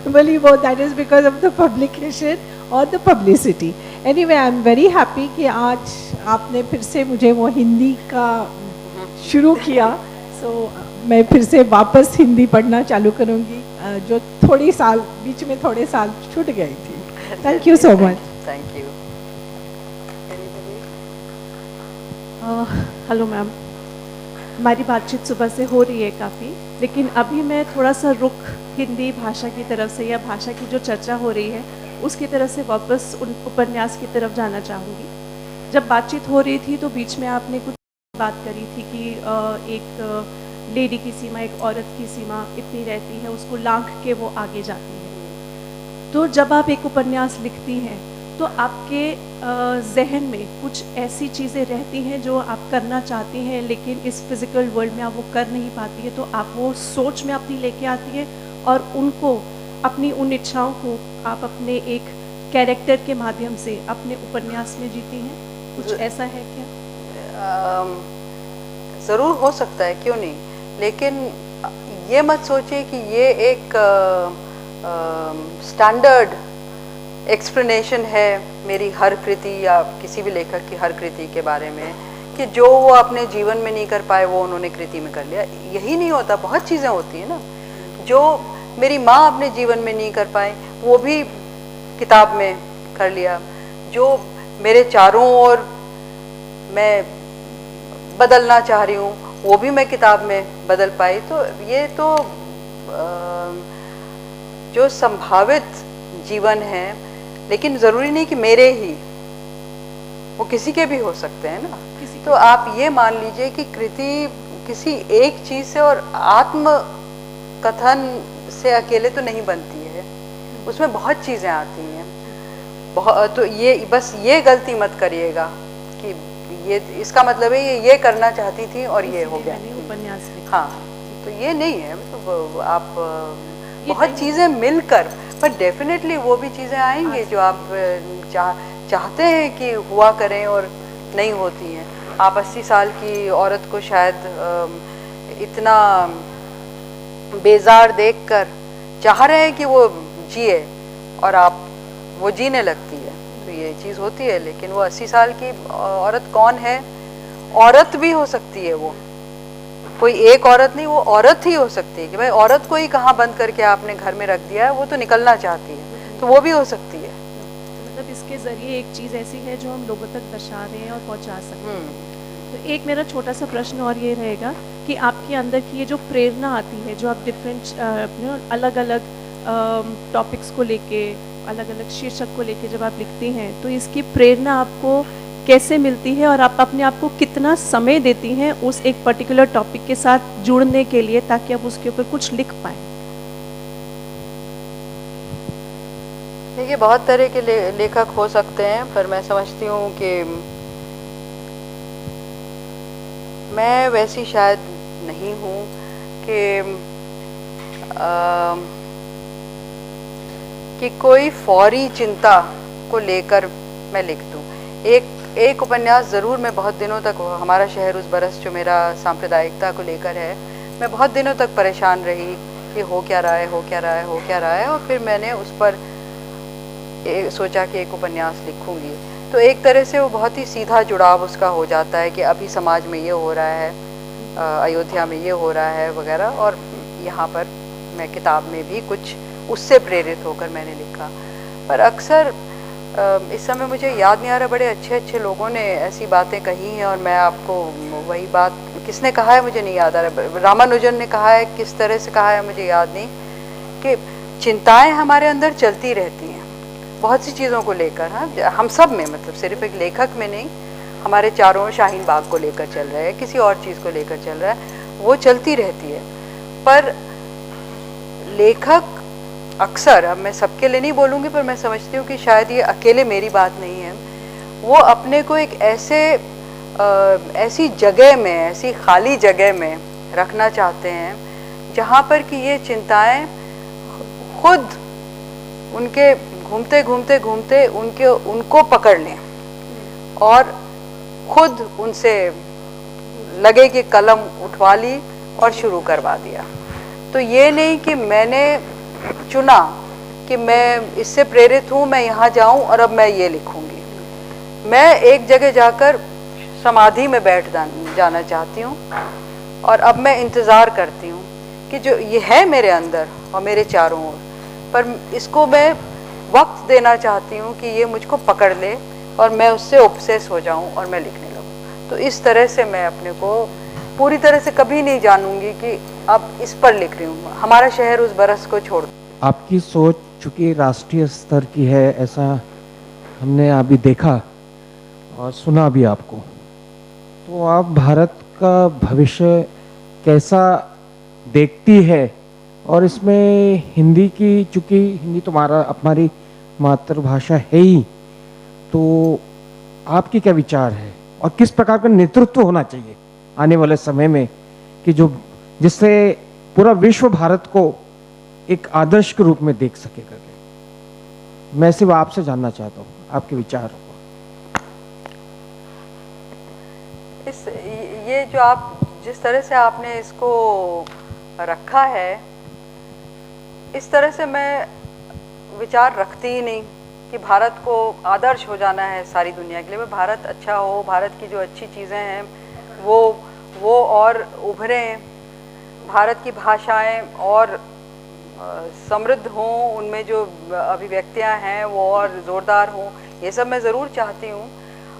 बोली वो that is because of the publication or the publicity. Anyway, I am very happy कि आज आपने फिर से मुझे वो हिंदी का शुरू किया, so मैं फिर से वापस हिंदी पढ़ना चालू करूँगी, जो बीच में थोड़े साल छूट गई थी। Thank you so much. Thank you. Hello ma'am, हमारी बातचीत सुबह से हो रही है काफ़ी, लेकिन अभी मैं थोड़ा सा रुख हिंदी भाषा की तरफ से या भाषा की जो चर्चा हो रही है उसकी तरफ से वापस उन उपन्यास की तरफ जाना चाहूँगी। जब बातचीत हो रही थी तो बीच में आपने कुछ बात करी थी कि एक लेडी की सीमा, एक औरत की सीमा इतनी रहती है, उसको लांघ के वो आगे जाती है। तो जब आप एक उपन्यास लिखती हैं तो आपके जहन में कुछ ऐसी चीज़ें रहती हैं जो आप करना चाहती हैं, लेकिन इस फिज़िकल वर्ल्ड में आप वो कर नहीं पाती है, तो आप वो सोच में अपनी लेके आती हैं और उनको, अपनी उन इच्छाओं को आप अपने एक कैरेक्टर के माध्यम से अपने उपन्यास में जीती हैं? कुछ ऐसा है क्या? ज़रूर हो सकता है, क्यों नहीं, लेकिन ये मत सोचिए कि ये एक स्टैंडर्ड एक्सप्लेनेशन है मेरी हर कृति या किसी भी लेखक की हर कृति के बारे में, कि जो वो अपने जीवन में नहीं कर पाए वो उन्होंने कृति में कर लिया। यही नहीं होता, बहुत चीज़ें होती हैं ना। जो मेरी माँ अपने जीवन में नहीं कर पाई वो भी किताब में कर लिया। जो मेरे चारों ओर मैं बदलना चाह रही हूँ वो भी मैं किताब में बदल पाई। तो ये तो जो संभावित जीवन है, लेकिन ज़रूरी नहीं कि मेरे ही, वो किसी के भी हो सकते हैं ना। तो आप ये मान लीजिए कि कृति किसी एक चीज़ से और आत्म कथन से अकेले तो नहीं बनती है, उसमें बहुत चीज़ें आती हैं। बहुत, तो ये बस ये गलती मत करिएगा कि ये इसका मतलब है ये करना चाहती थी और ये हो गया। उपन्यास में हाँ, तो ये नहीं है। तो आप बहुत चीज़ें मिलकर, पर डेफिनेटली वो भी चीज़ें आएंगी जो आप चाहते हैं कि हुआ करें और नहीं होती हैं। आप 80 साल की औरत को शायद इतना बेजार देखकर चाह रहे हैं कि वो जिए और आप वो जीने लगती है, तो ये चीज़ होती है। लेकिन वो 80 साल की औरत कौन है? औरत भी हो सकती है, वो कोई एक औरत नहीं, वो औरत ही हो सकती है कि भाई औरत को ही कहाँ बंद करके आपने घर में रख दिया है, वो तो निकलना चाहती है, तो वो भी हो सकती है। मतलब इसके ज़रिए एक चीज़ ऐसी है जो हम लोगों तक दर्शा रहे हैं और पहुंचा सकते हैं। तो एक मेरा छोटा सा प्रश्न और ये रहेगा कि आपके अंदर की ये जो प्रेरणा आती है, जो आप डिफरेंट अलग अलग टॉपिक्स को लेके, अलग अलग शीर्षक को लेके जब आप लिखती हैं, तो इसकी प्रेरणा आपको कैसे मिलती है और आप अपने आप को कितना समय देती हैं उस एक पर्टिकुलर टॉपिक के साथ जुड़ने के लिए, ताकि आप उसके ऊपर कुछ लिख पाएँ? देखिए, बहुत तरह के लेखक हो सकते हैं, पर मैं समझती हूँ कि मैं वैसी शायद नहीं हूँ कि कोई फौरी चिंता को लेकर मैं लिख दूँ। एक उपन्यास ज़रूर मैं बहुत दिनों तक, हमारा शहर उस बरस जो मेरा सांप्रदायिकता को लेकर है, मैं बहुत दिनों तक परेशान रही कि हो क्या रहा है, हो क्या रहा है, हो क्या रहा है, और फिर मैंने उस पर सोचा कि एक उपन्यास लिखूंगी। तो एक तरह से वो बहुत ही सीधा जुड़ाव उसका हो जाता है कि अभी समाज में ये हो रहा है, अयोध्या में ये हो रहा है वगैरह, और यहाँ पर मैं किताब में भी कुछ उससे प्रेरित होकर मैंने लिखा। पर अक्सर इस समय मुझे याद नहीं आ रहा, बड़े अच्छे अच्छे लोगों ने ऐसी बातें कही हैं, और मैं आपको वही बात, किसने कहा है मुझे नहीं याद आ रहा, रामानुजन ने कहा है, किस तरह से कहा है मुझे याद नहीं, कि चिंताएं हमारे अंदर चलती रहती हैं बहुत सी चीज़ों को लेकर। हाँ, हम सब में, मतलब सिर्फ एक लेखक में नहीं, हमारे चारों ओर शाहीन बाग को लेकर चल रहा है, किसी और चीज़ को लेकर चल रहा है, वो चलती रहती है। पर लेखक अक्सर, अब मैं सबके लिए नहीं बोलूँगी, पर मैं समझती हूँ कि शायद ये अकेले मेरी बात नहीं है, वो अपने को एक ऐसी जगह में, ऐसी खाली जगह में रखना चाहते हैं जहाँ पर कि ये चिंताएं खुद उनके घूमते घूमते घूमते उनको पकड़ लें और खुद उनसे लगे कि कलम उठवा ली और शुरू करवा दिया। तो ये नहीं कि मैंने चुना कि मैं इससे प्रेरित हूँ, मैं यहाँ जाऊँ और अब मैं ये लिखूँगी। मैं एक जगह जाकर समाधि में बैठ जाना चाहती हूँ, और अब मैं इंतज़ार करती हूँ कि जो ये है मेरे अंदर और मेरे चारों ओर, पर इसको मैं वक्त देना चाहती हूँ कि ये मुझको पकड़ ले और मैं उससे ऑब्सेस हो जाऊँ और मैं लिखने लगूँ। तो इस तरह से मैं अपने को पूरी तरह से कभी नहीं जानूंगी कि अब इस पर लिख रही हूँ, हमारा शहर उस बरस को छोड़। आपकी सोच चूँकि राष्ट्रीय स्तर की है, ऐसा हमने अभी देखा और सुना भी आपको, तो आप भारत का भविष्य कैसा देखती है? और इसमें हिंदी की, चूँकि हिंदी तुम्हारा हमारी मातृभाषा है ही, तो आपके क्या विचार है और किस प्रकार का नेतृत्व होना चाहिए आने वाले समय में कि जिससे पूरा विश्व भारत को एक आदर्श के रूप में देख सके करके? मैं सिर्फ आपसे जानना चाहता हूँ आपके विचार। ये जो आप जिस तरह से आपने इसको रखा है, इस तरह से मैं विचार रखती ही नहीं कि भारत को आदर्श हो जाना है सारी दुनिया के लिए। भारत अच्छा हो, भारत की जो अच्छी चीज़ें हैं वो और उभरें, भारत की भाषाएं और समृद्ध हों, उनमें जो अभिव्यक्तियां हैं वो और ज़ोरदार हों, ये सब मैं ज़रूर चाहती हूँ।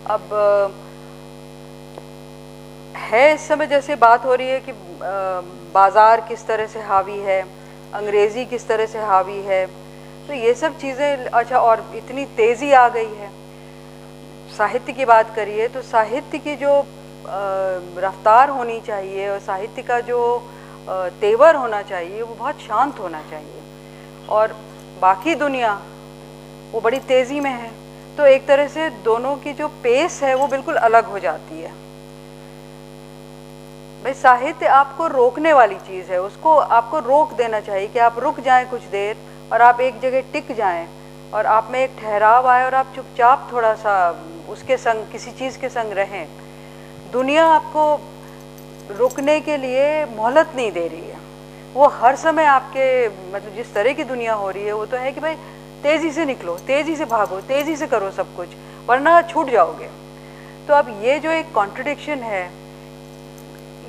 अब है इस समय जैसे बात हो रही है कि बाज़ार किस तरह से हावी है, अंग्रेज़ी किस तरह से हावी है, तो ये सब चीज़ें अच्छा, और इतनी तेज़ी आ गई है। साहित्य की बात करिए तो साहित्य की जो रफ्तार होनी चाहिए और साहित्य का जो तेवर होना चाहिए वो बहुत शांत होना चाहिए, और बाकी दुनिया वो बड़ी तेज़ी में है, तो एक तरह से दोनों की जो पेस है वो बिल्कुल अलग हो जाती है। भाई साहित्य आपको रोकने वाली चीज़ है, उसको आपको रोक देना चाहिए कि आप रुक जाएं कुछ देर और आप एक जगह टिक जाएं और आप में एक ठहराव आए और आप चुपचाप थोड़ा सा उसके संग, किसी चीज़ के संग रहें। दुनिया आपको रुकने के लिए मोहलत नहीं दे रही है, वो हर समय आपके मतलब जिस तरह की दुनिया हो रही है वो तो है कि भाई तेज़ी से निकलो, तेज़ी से भागो, तेज़ी से करो सब कुछ, वरना छूट जाओगे। तो अब ये जो एक कॉन्ट्रडिक्शन है,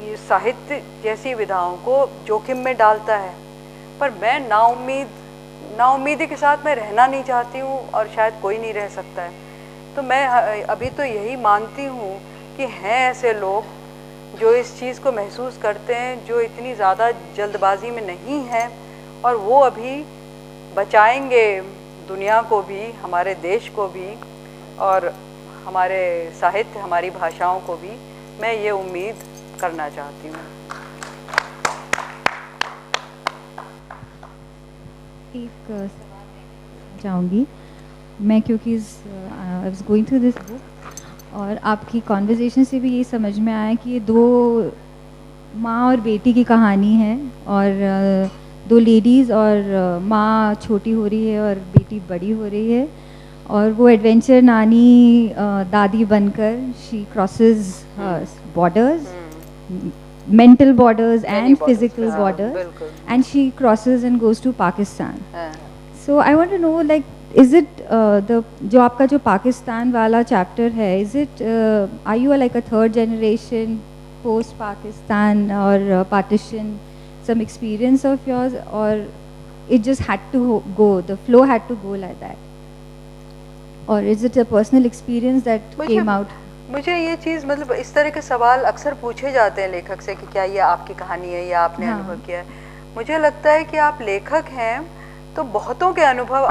ये साहित्य जैसी विधाओं को जोखिम में डालता है। पर मैं नाउम्मीदी के साथ मैं रहना नहीं चाहती हूँ और शायद कोई नहीं रह सकता है। तो मैं अभी तो यही मानती हूँ कि हैं ऐसे लोग जो इस चीज़ को महसूस करते हैं, जो इतनी ज़्यादा जल्दबाजी में नहीं हैं, और वो अभी बचाएंगे दुनिया को भी, हमारे देश को भी, और हमारे साहित्य, हमारी भाषाओं को भी। मैं ये उम्मीद करना चाहती हूँ। एक चाहूँगी मैं, क्योंकि I was going through this book और आपकी कॉन्वर्जेशन से भी ये समझ में आया कि ये दो माँ और बेटी की कहानी है, और दो लेडीज़, और माँ छोटी हो रही है और बेटी बड़ी हो रही है, और वो एडवेंचर नानी दादी बनकर she crosses borders, mental borders and physical borders, and she crosses and goes to Pakistan. So I want to know, like, is it जो आपका जो पाकिस्तान वाला chapter है, is it are you like a third generation post Pakistan or partition, some experience of yours, or it just had to go, the flow had to go like that, or is it a personal experience that came out? मुझे ये चीज़ मतलब इस तरह के सवाल अक्सर पूछे जाते हैं लेखक से कि क्या ये आपकी कहानी है या आपने अनुभव किया है। मुझे लगता है कि आप लेखक हैं तो बहुतों के अनुभव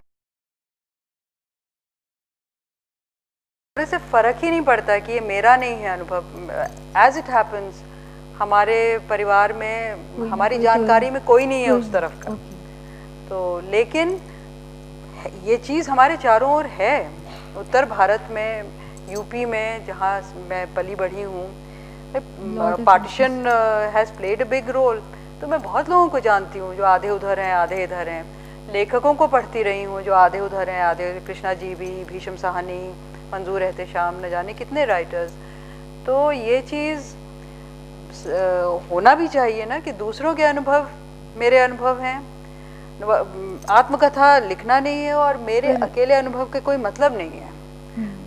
से फ़र्क ही नहीं पड़ता कि ये मेरा नहीं है अनुभव। एज इट हैपन्स, हमारे परिवार में हमारी जानकारी में कोई नहीं है उस तरफ का, तो लेकिन ये चीज़ हमारे चारों ओर है। उत्तर भारत में, यूपी में जहाँ मैं पली बढ़ी हूँ, partition has played a big role. तो मैं बहुत लोगों को जानती हूँ जो आधे उधर हैं आधे इधर हैं, लेखकों को पढ़ती रही हूँ जो आधे उधर हैं आधे, कृष्णा जी भी, भीषम साहनी, मंजूर एहतेशाम, न जाने कितने राइटर्स। तो ये चीज़ होना भी चाहिए ना कि दूसरों के अनुभव मेरे अनुभव हैं। आत्मकथा लिखना नहीं है और मेरे अकेले अनुभव के कोई मतलब नहीं है।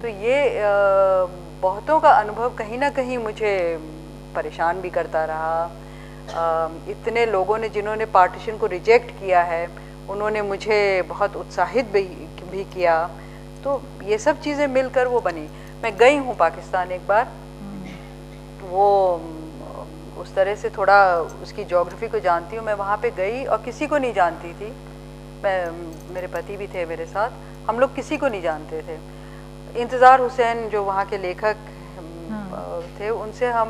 तो ये बहुतों का अनुभव कहीं ना कहीं मुझे परेशान भी करता रहा। इतने लोगों ने जिन्होंने पार्टीशन को रिजेक्ट किया है, उन्होंने मुझे बहुत उत्साहित भी किया। तो ये सब चीज़ें मिलकर वो बनी। मैं गई हूँ पाकिस्तान एक बार, वो उस तरह से थोड़ा उसकी ज्योग्राफी को जानती हूँ। मैं वहाँ पे गई और किसी को नहीं जानती थी। मेरे पति भी थे मेरे साथ, हम लोग किसी को नहीं जानते थे। इंतज़ार हुसैन जो वहाँ के लेखक थे, उनसे हम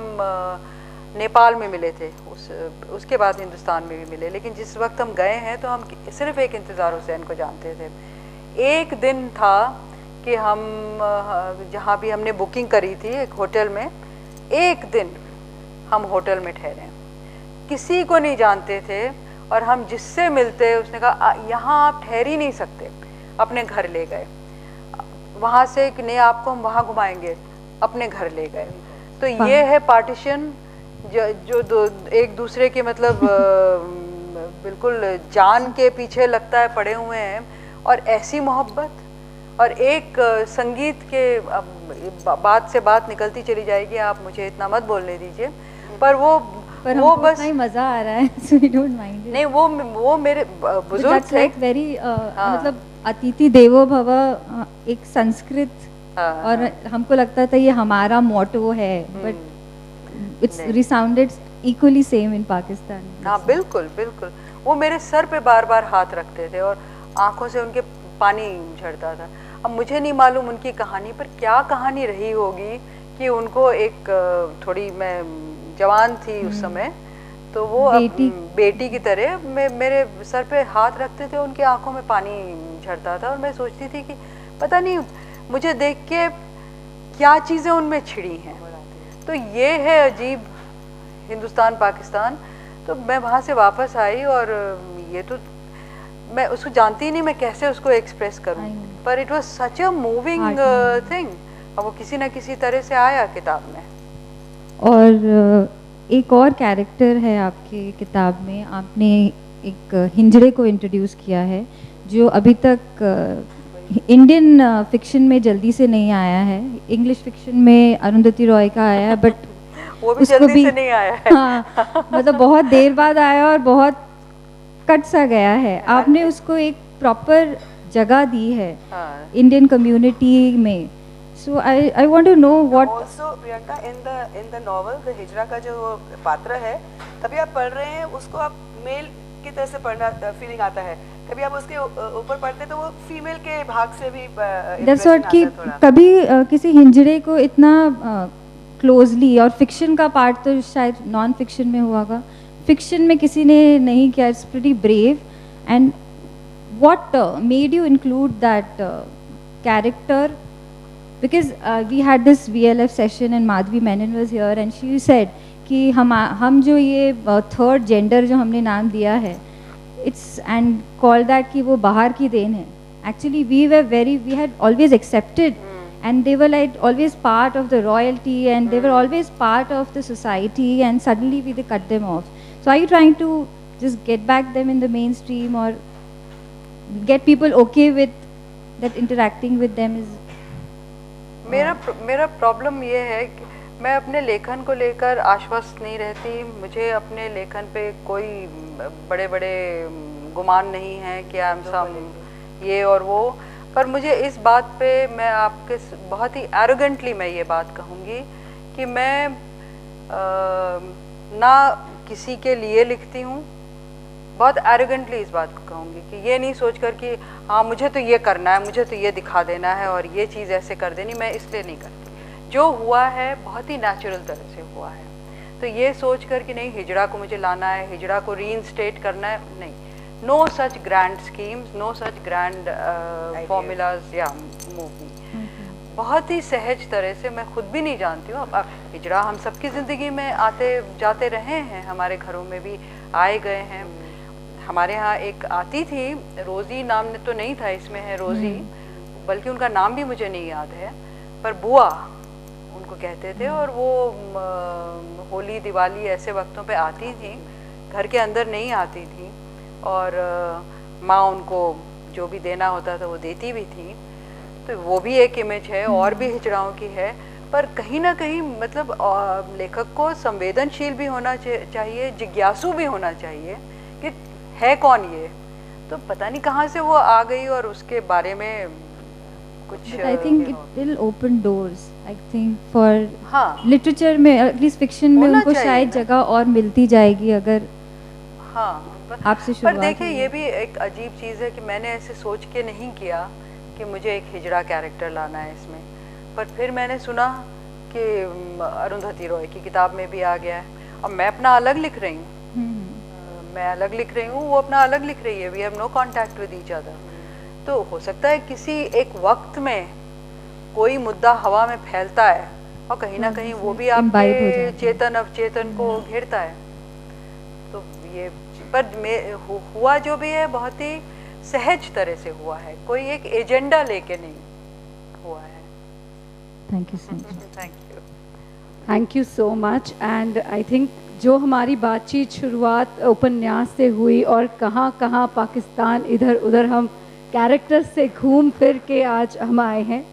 नेपाल में मिले थे, उसके बाद हिंदुस्तान में भी मिले। लेकिन जिस वक्त हम गए हैं तो हम सिर्फ एक इंतज़ार हुसैन को जानते थे। एक दिन था कि हम जहाँ भी हमने बुकिंग करी थी एक होटल में, एक दिन हम होटल में ठहरे, किसी को नहीं जानते थे, और हम जिससे मिलते उसने कहा यहाँ आप ठहर ही नहीं सकते, अपने घर ले गए, वहाँ से कि नहीं आपको हम वहाँ घुमाएंगे, अपने घर ले गए। तो ये है पार्टीशन जो एक दूसरे के मतलब बिल्कुल जान के पीछे लगता है पड़े हुए हैं। और ऐसी मोहब्बत और एक संगीत के बात से बात निकलती चली जाएगी, आप मुझे इतना मत बोलने दीजिए, पर वो बस मजा आ रहा है so we don't mind it. नहीं, वो मेरे बुजुर्ग That's थे। like very मतलब अतिथि देवो भव एक संस्कृत और हमको लगता था ये हमारा मोटो है, but it's resounded equally same in Pakistan. हाँ बिल्कुल बिल्कुल, वो मेरे सर पे बार बार हाथ रखते थे और आंखों से उनके पानी झड़ता था। अब मुझे नहीं मालूम उनकी कहानी, पर क्या कहानी रही होगी कि उनको एक थोड़ी, मैं जवान थी उस समय, तो वो बेटी की तरह मेरे सर पे हाथ रखते थे, उनकी आंखों में पानी झड़ता था और मैं सोचती थी कि पता नहीं मुझे देख के क्या चीज़ें उनमें छिड़ी हैं। तो ये है अजीब हिंदुस्तान पाकिस्तान। तो मैं वहाँ से वापस आई और ये तो मैं उसको जानती ही नहीं मैं कैसे उसको एक्सप्रेस करूँ, पर it was such a moving thing, और वो किसी ना किसी तरह से आया किताब में। और एक और कैरेक्टर है आपकी किताब में, आपने एक हिंजड़े को इंट्रोड्यूस किया है जो अभी तक इंडियन फिक्शन में जल्दी से नहीं आया है। इंग्लिश फिक्शन में अरुंधति रॉय का आया है, बट वो भी जल्दी से नहीं आया है। हाँ, मतलब बहुत देर बाद आया और बहुत कट सा गया है। आपने उसको एक प्रॉपर जगह दी है इंडियन कम्युनिटी में। So I want to know what also Priyanka in the novel the हिजड़ा का जो पात्र है, तभी आप पढ़ रहे हैं उसको, आप मेल की तरह से पढ़ना फीलिंग आता है, कभी आप उसके ऊपर पढ़ते तो वो फीमेल के भाग से भी That's what कि कभी किसी हिंजड़े को इतना क्लोजली, और फिक्शन का पार्ट तो शायद नॉन फिक्शन में हुआगा, फिक्शन में किसी ने नहीं किया। It's pretty brave. And what made you include that character? Because we had this VLF session and Madhvi Menon was here and she said कि हम जो ये थर्ड जेंडर जो हमने नाम दिया है, it's and call that कि वो बाहर की देन है। Actually we had always accepted and they were like always part of the royalty and they were always part of the society, and suddenly we cut them off. So are you trying to just get back them in the mainstream or get people okay with that interacting with them is? मेरा problem ये है कि मैं अपने लेखन को लेकर आश्वस्त नहीं रहती। मुझे अपने लेखन पे कोई बड़े बड़े गुमान नहीं है कि आई एम सम ये और वो, पर मुझे इस बात पे मैं आपके बहुत ही एरोगेंटली मैं ये बात कहूँगी कि मैं ना किसी के लिए लिखती हूँ, बहुत एरोगेंटली इस बात को कहूँगी कि ये नहीं सोचकर कि हाँ मुझे तो ये करना है, मुझे तो ये दिखा देना है और ये चीज़ ऐसे कर देनी, मैं इसलिए नहीं करती। जो हुआ है बहुत ही नेचुरल तरह से हुआ है। तो ये सोच कर कि नहीं हिजड़ा को मुझे लाना है, हिजड़ा को रीइंस्टेट करना है, नहीं, no such grand schemes, no such grand formulas या मूवी। बहुत ही सहज तरह से, मैं खुद भी नहीं जानती हूँ, अब हिजड़ा हम सबकी ज़िंदगी में आते जाते रहे हैं, हमारे घरों में भी आए गए हैं। हमारे यहाँ एक आती थी, रोज़ी नाम ने तो नहीं था, इसमें है रोज़ी, बल्कि उनका नाम भी मुझे नहीं याद है, पर बुआ उनको कहते थे, और वो होली दिवाली ऐसे वक्तों पे आती थी, घर के अंदर नहीं आती थी, और माँ उनको जो भी देना होता था वो देती भी थी। तो वो भी एक इमेज है, और भी हिजड़ाओं की है, पर कहीं ना कहीं मतलब लेखक को संवेदनशील भी होना चाहिए, जिज्ञासु भी होना चाहिए कि है कौन ये, तो पता नहीं कहाँ से वो आ गई और उसके बारे में कुछ। I think it will open doors, I think for literature में, एटलीस्ट फिक्शन में उनको शायद जगह और मिलती जाएगी अगर आपसे शुरुआत। पर देखिए ये भी एक अजीब चीज़ है कि मैंने ऐसे सोच के नहीं किया कि मुझे एक हिजड़ा कैरेक्टर लाना है इसमें, पर फिर मैंने सुना कि अरुंधति रॉय की किताब में भी आ गया है, और मैं अपना अलग लिख रही हूँ, मैं अलग लिख रही हूँ, वो अपना अलग लिख रही है, we have no contact with each other. तो हो सकता है किसी एक वक्त में कोई मुद्दा हवा में फैलता है और कहीं ना कहीं वो भी आपके चेतन अवचेतन को घेरता है। तो ये पर हुआ जो भी है बहुत ही सहज तरह से हुआ है, कोई एक एजेंडा लेके नहीं हुआ है। Thank you so much. Thank you. Thank you so much. And I think जो हमारी बातचीत शुरुआत उपन्यास से हुई और कहाँ कहाँ पाकिस्तान इधर उधर हम कैरेक्टर्स से घूम फिर के आज हम आए हैं,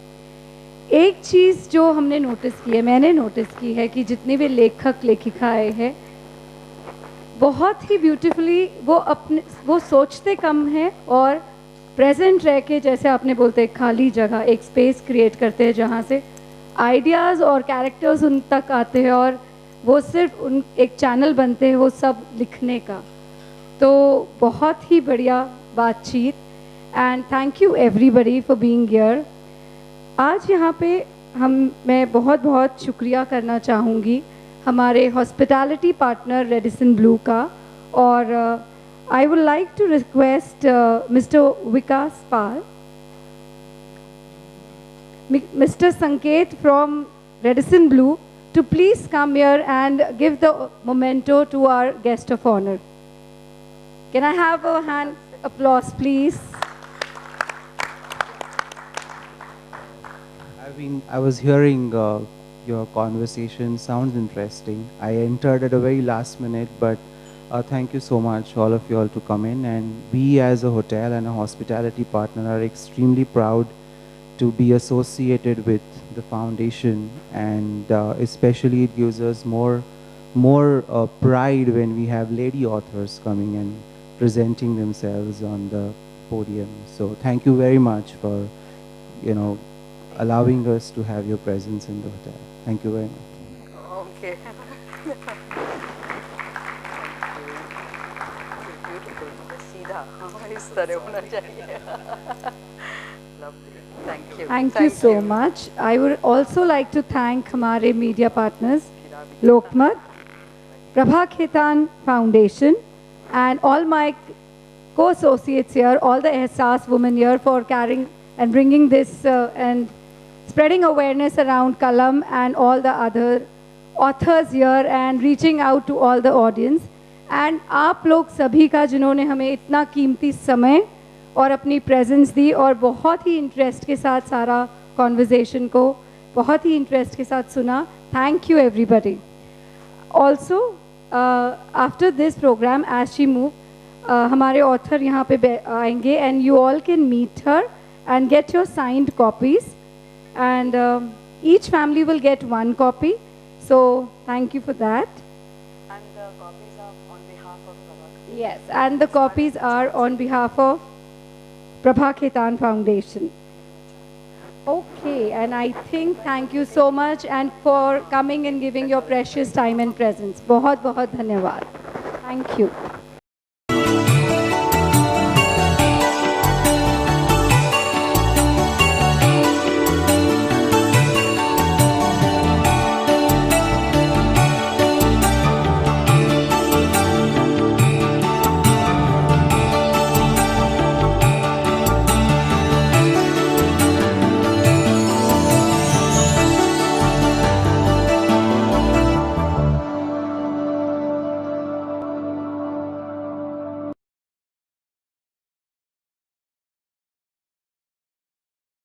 एक चीज़ जो हमने नोटिस की है, मैंने नोटिस की है कि जितने भी लेखक लेखिकाएँ हैं बहुत ही ब्यूटीफुली वो सोचते कम हैं और प्रेजेंट रह के, जैसे आपने बोलते खाली जगह एक स्पेस क्रिएट करते हैं जहाँ से आइडियाज़ और कैरेक्टर्स उन तक आते हैं और वो सिर्फ उन एक चैनल बनते हैं वो सब लिखने का। तो बहुत ही बढ़िया बातचीत and thank you everybody for being here. आज यहाँ पे मैं बहुत बहुत शुक्रिया करना चाहूँगी हमारे हॉस्पिटैलिटी पार्टनर रेडिसन ब्लू का, और I would like to request mister Vikas Pal, Mr. Sanket from Redison Blue to please come here and give the memento to our guest of honor. Can I have a hand applause, please? I was hearing your conversation, sounds interesting. I entered at a very last minute, but thank you so much, all of you all, to come in. And we as a hotel and a hospitality partner are extremely proud to be associated with the foundation, and especially it gives us more pride when we have lady authors coming and presenting themselves on the podium. So thank you very much for, you know, allowing us to have your presence in the hotel. Thank you very much. Okay. Beautiful. सीधा इस तरह होना चाहिए। Lovely. Thank you. Thank you so much. I would also like to thank हमारे media partners, Lokmat, Prabha Khaitan Foundation, and all my co-associates here, all the Ehsaas women here for carrying and bringing this and spreading awareness around Kalam and all the other authors here and reaching out to all the audience. And आप लोग सभी का जिन्होंने हमें इतना कीमती समय और अपनी प्रेजेंस दी और बहुत ही इंटरेस्ट के साथ सारा कॉन्वर्जेशन को बहुत ही इंटरेस्ट के साथ सुना, thank you everybody. Also after this programme as she move, हमारे ऑथर यहाँ पे आएंगे and you all can meet her and get your signed copies, and each family will get one copy, so thank you for that. Yes, and the copies are on behalf of Prabha Khaitan Foundation. Okay, and I think thank you so much and for coming and giving your precious time and presence. बहुत बहुत धन्यवाद. Thank you.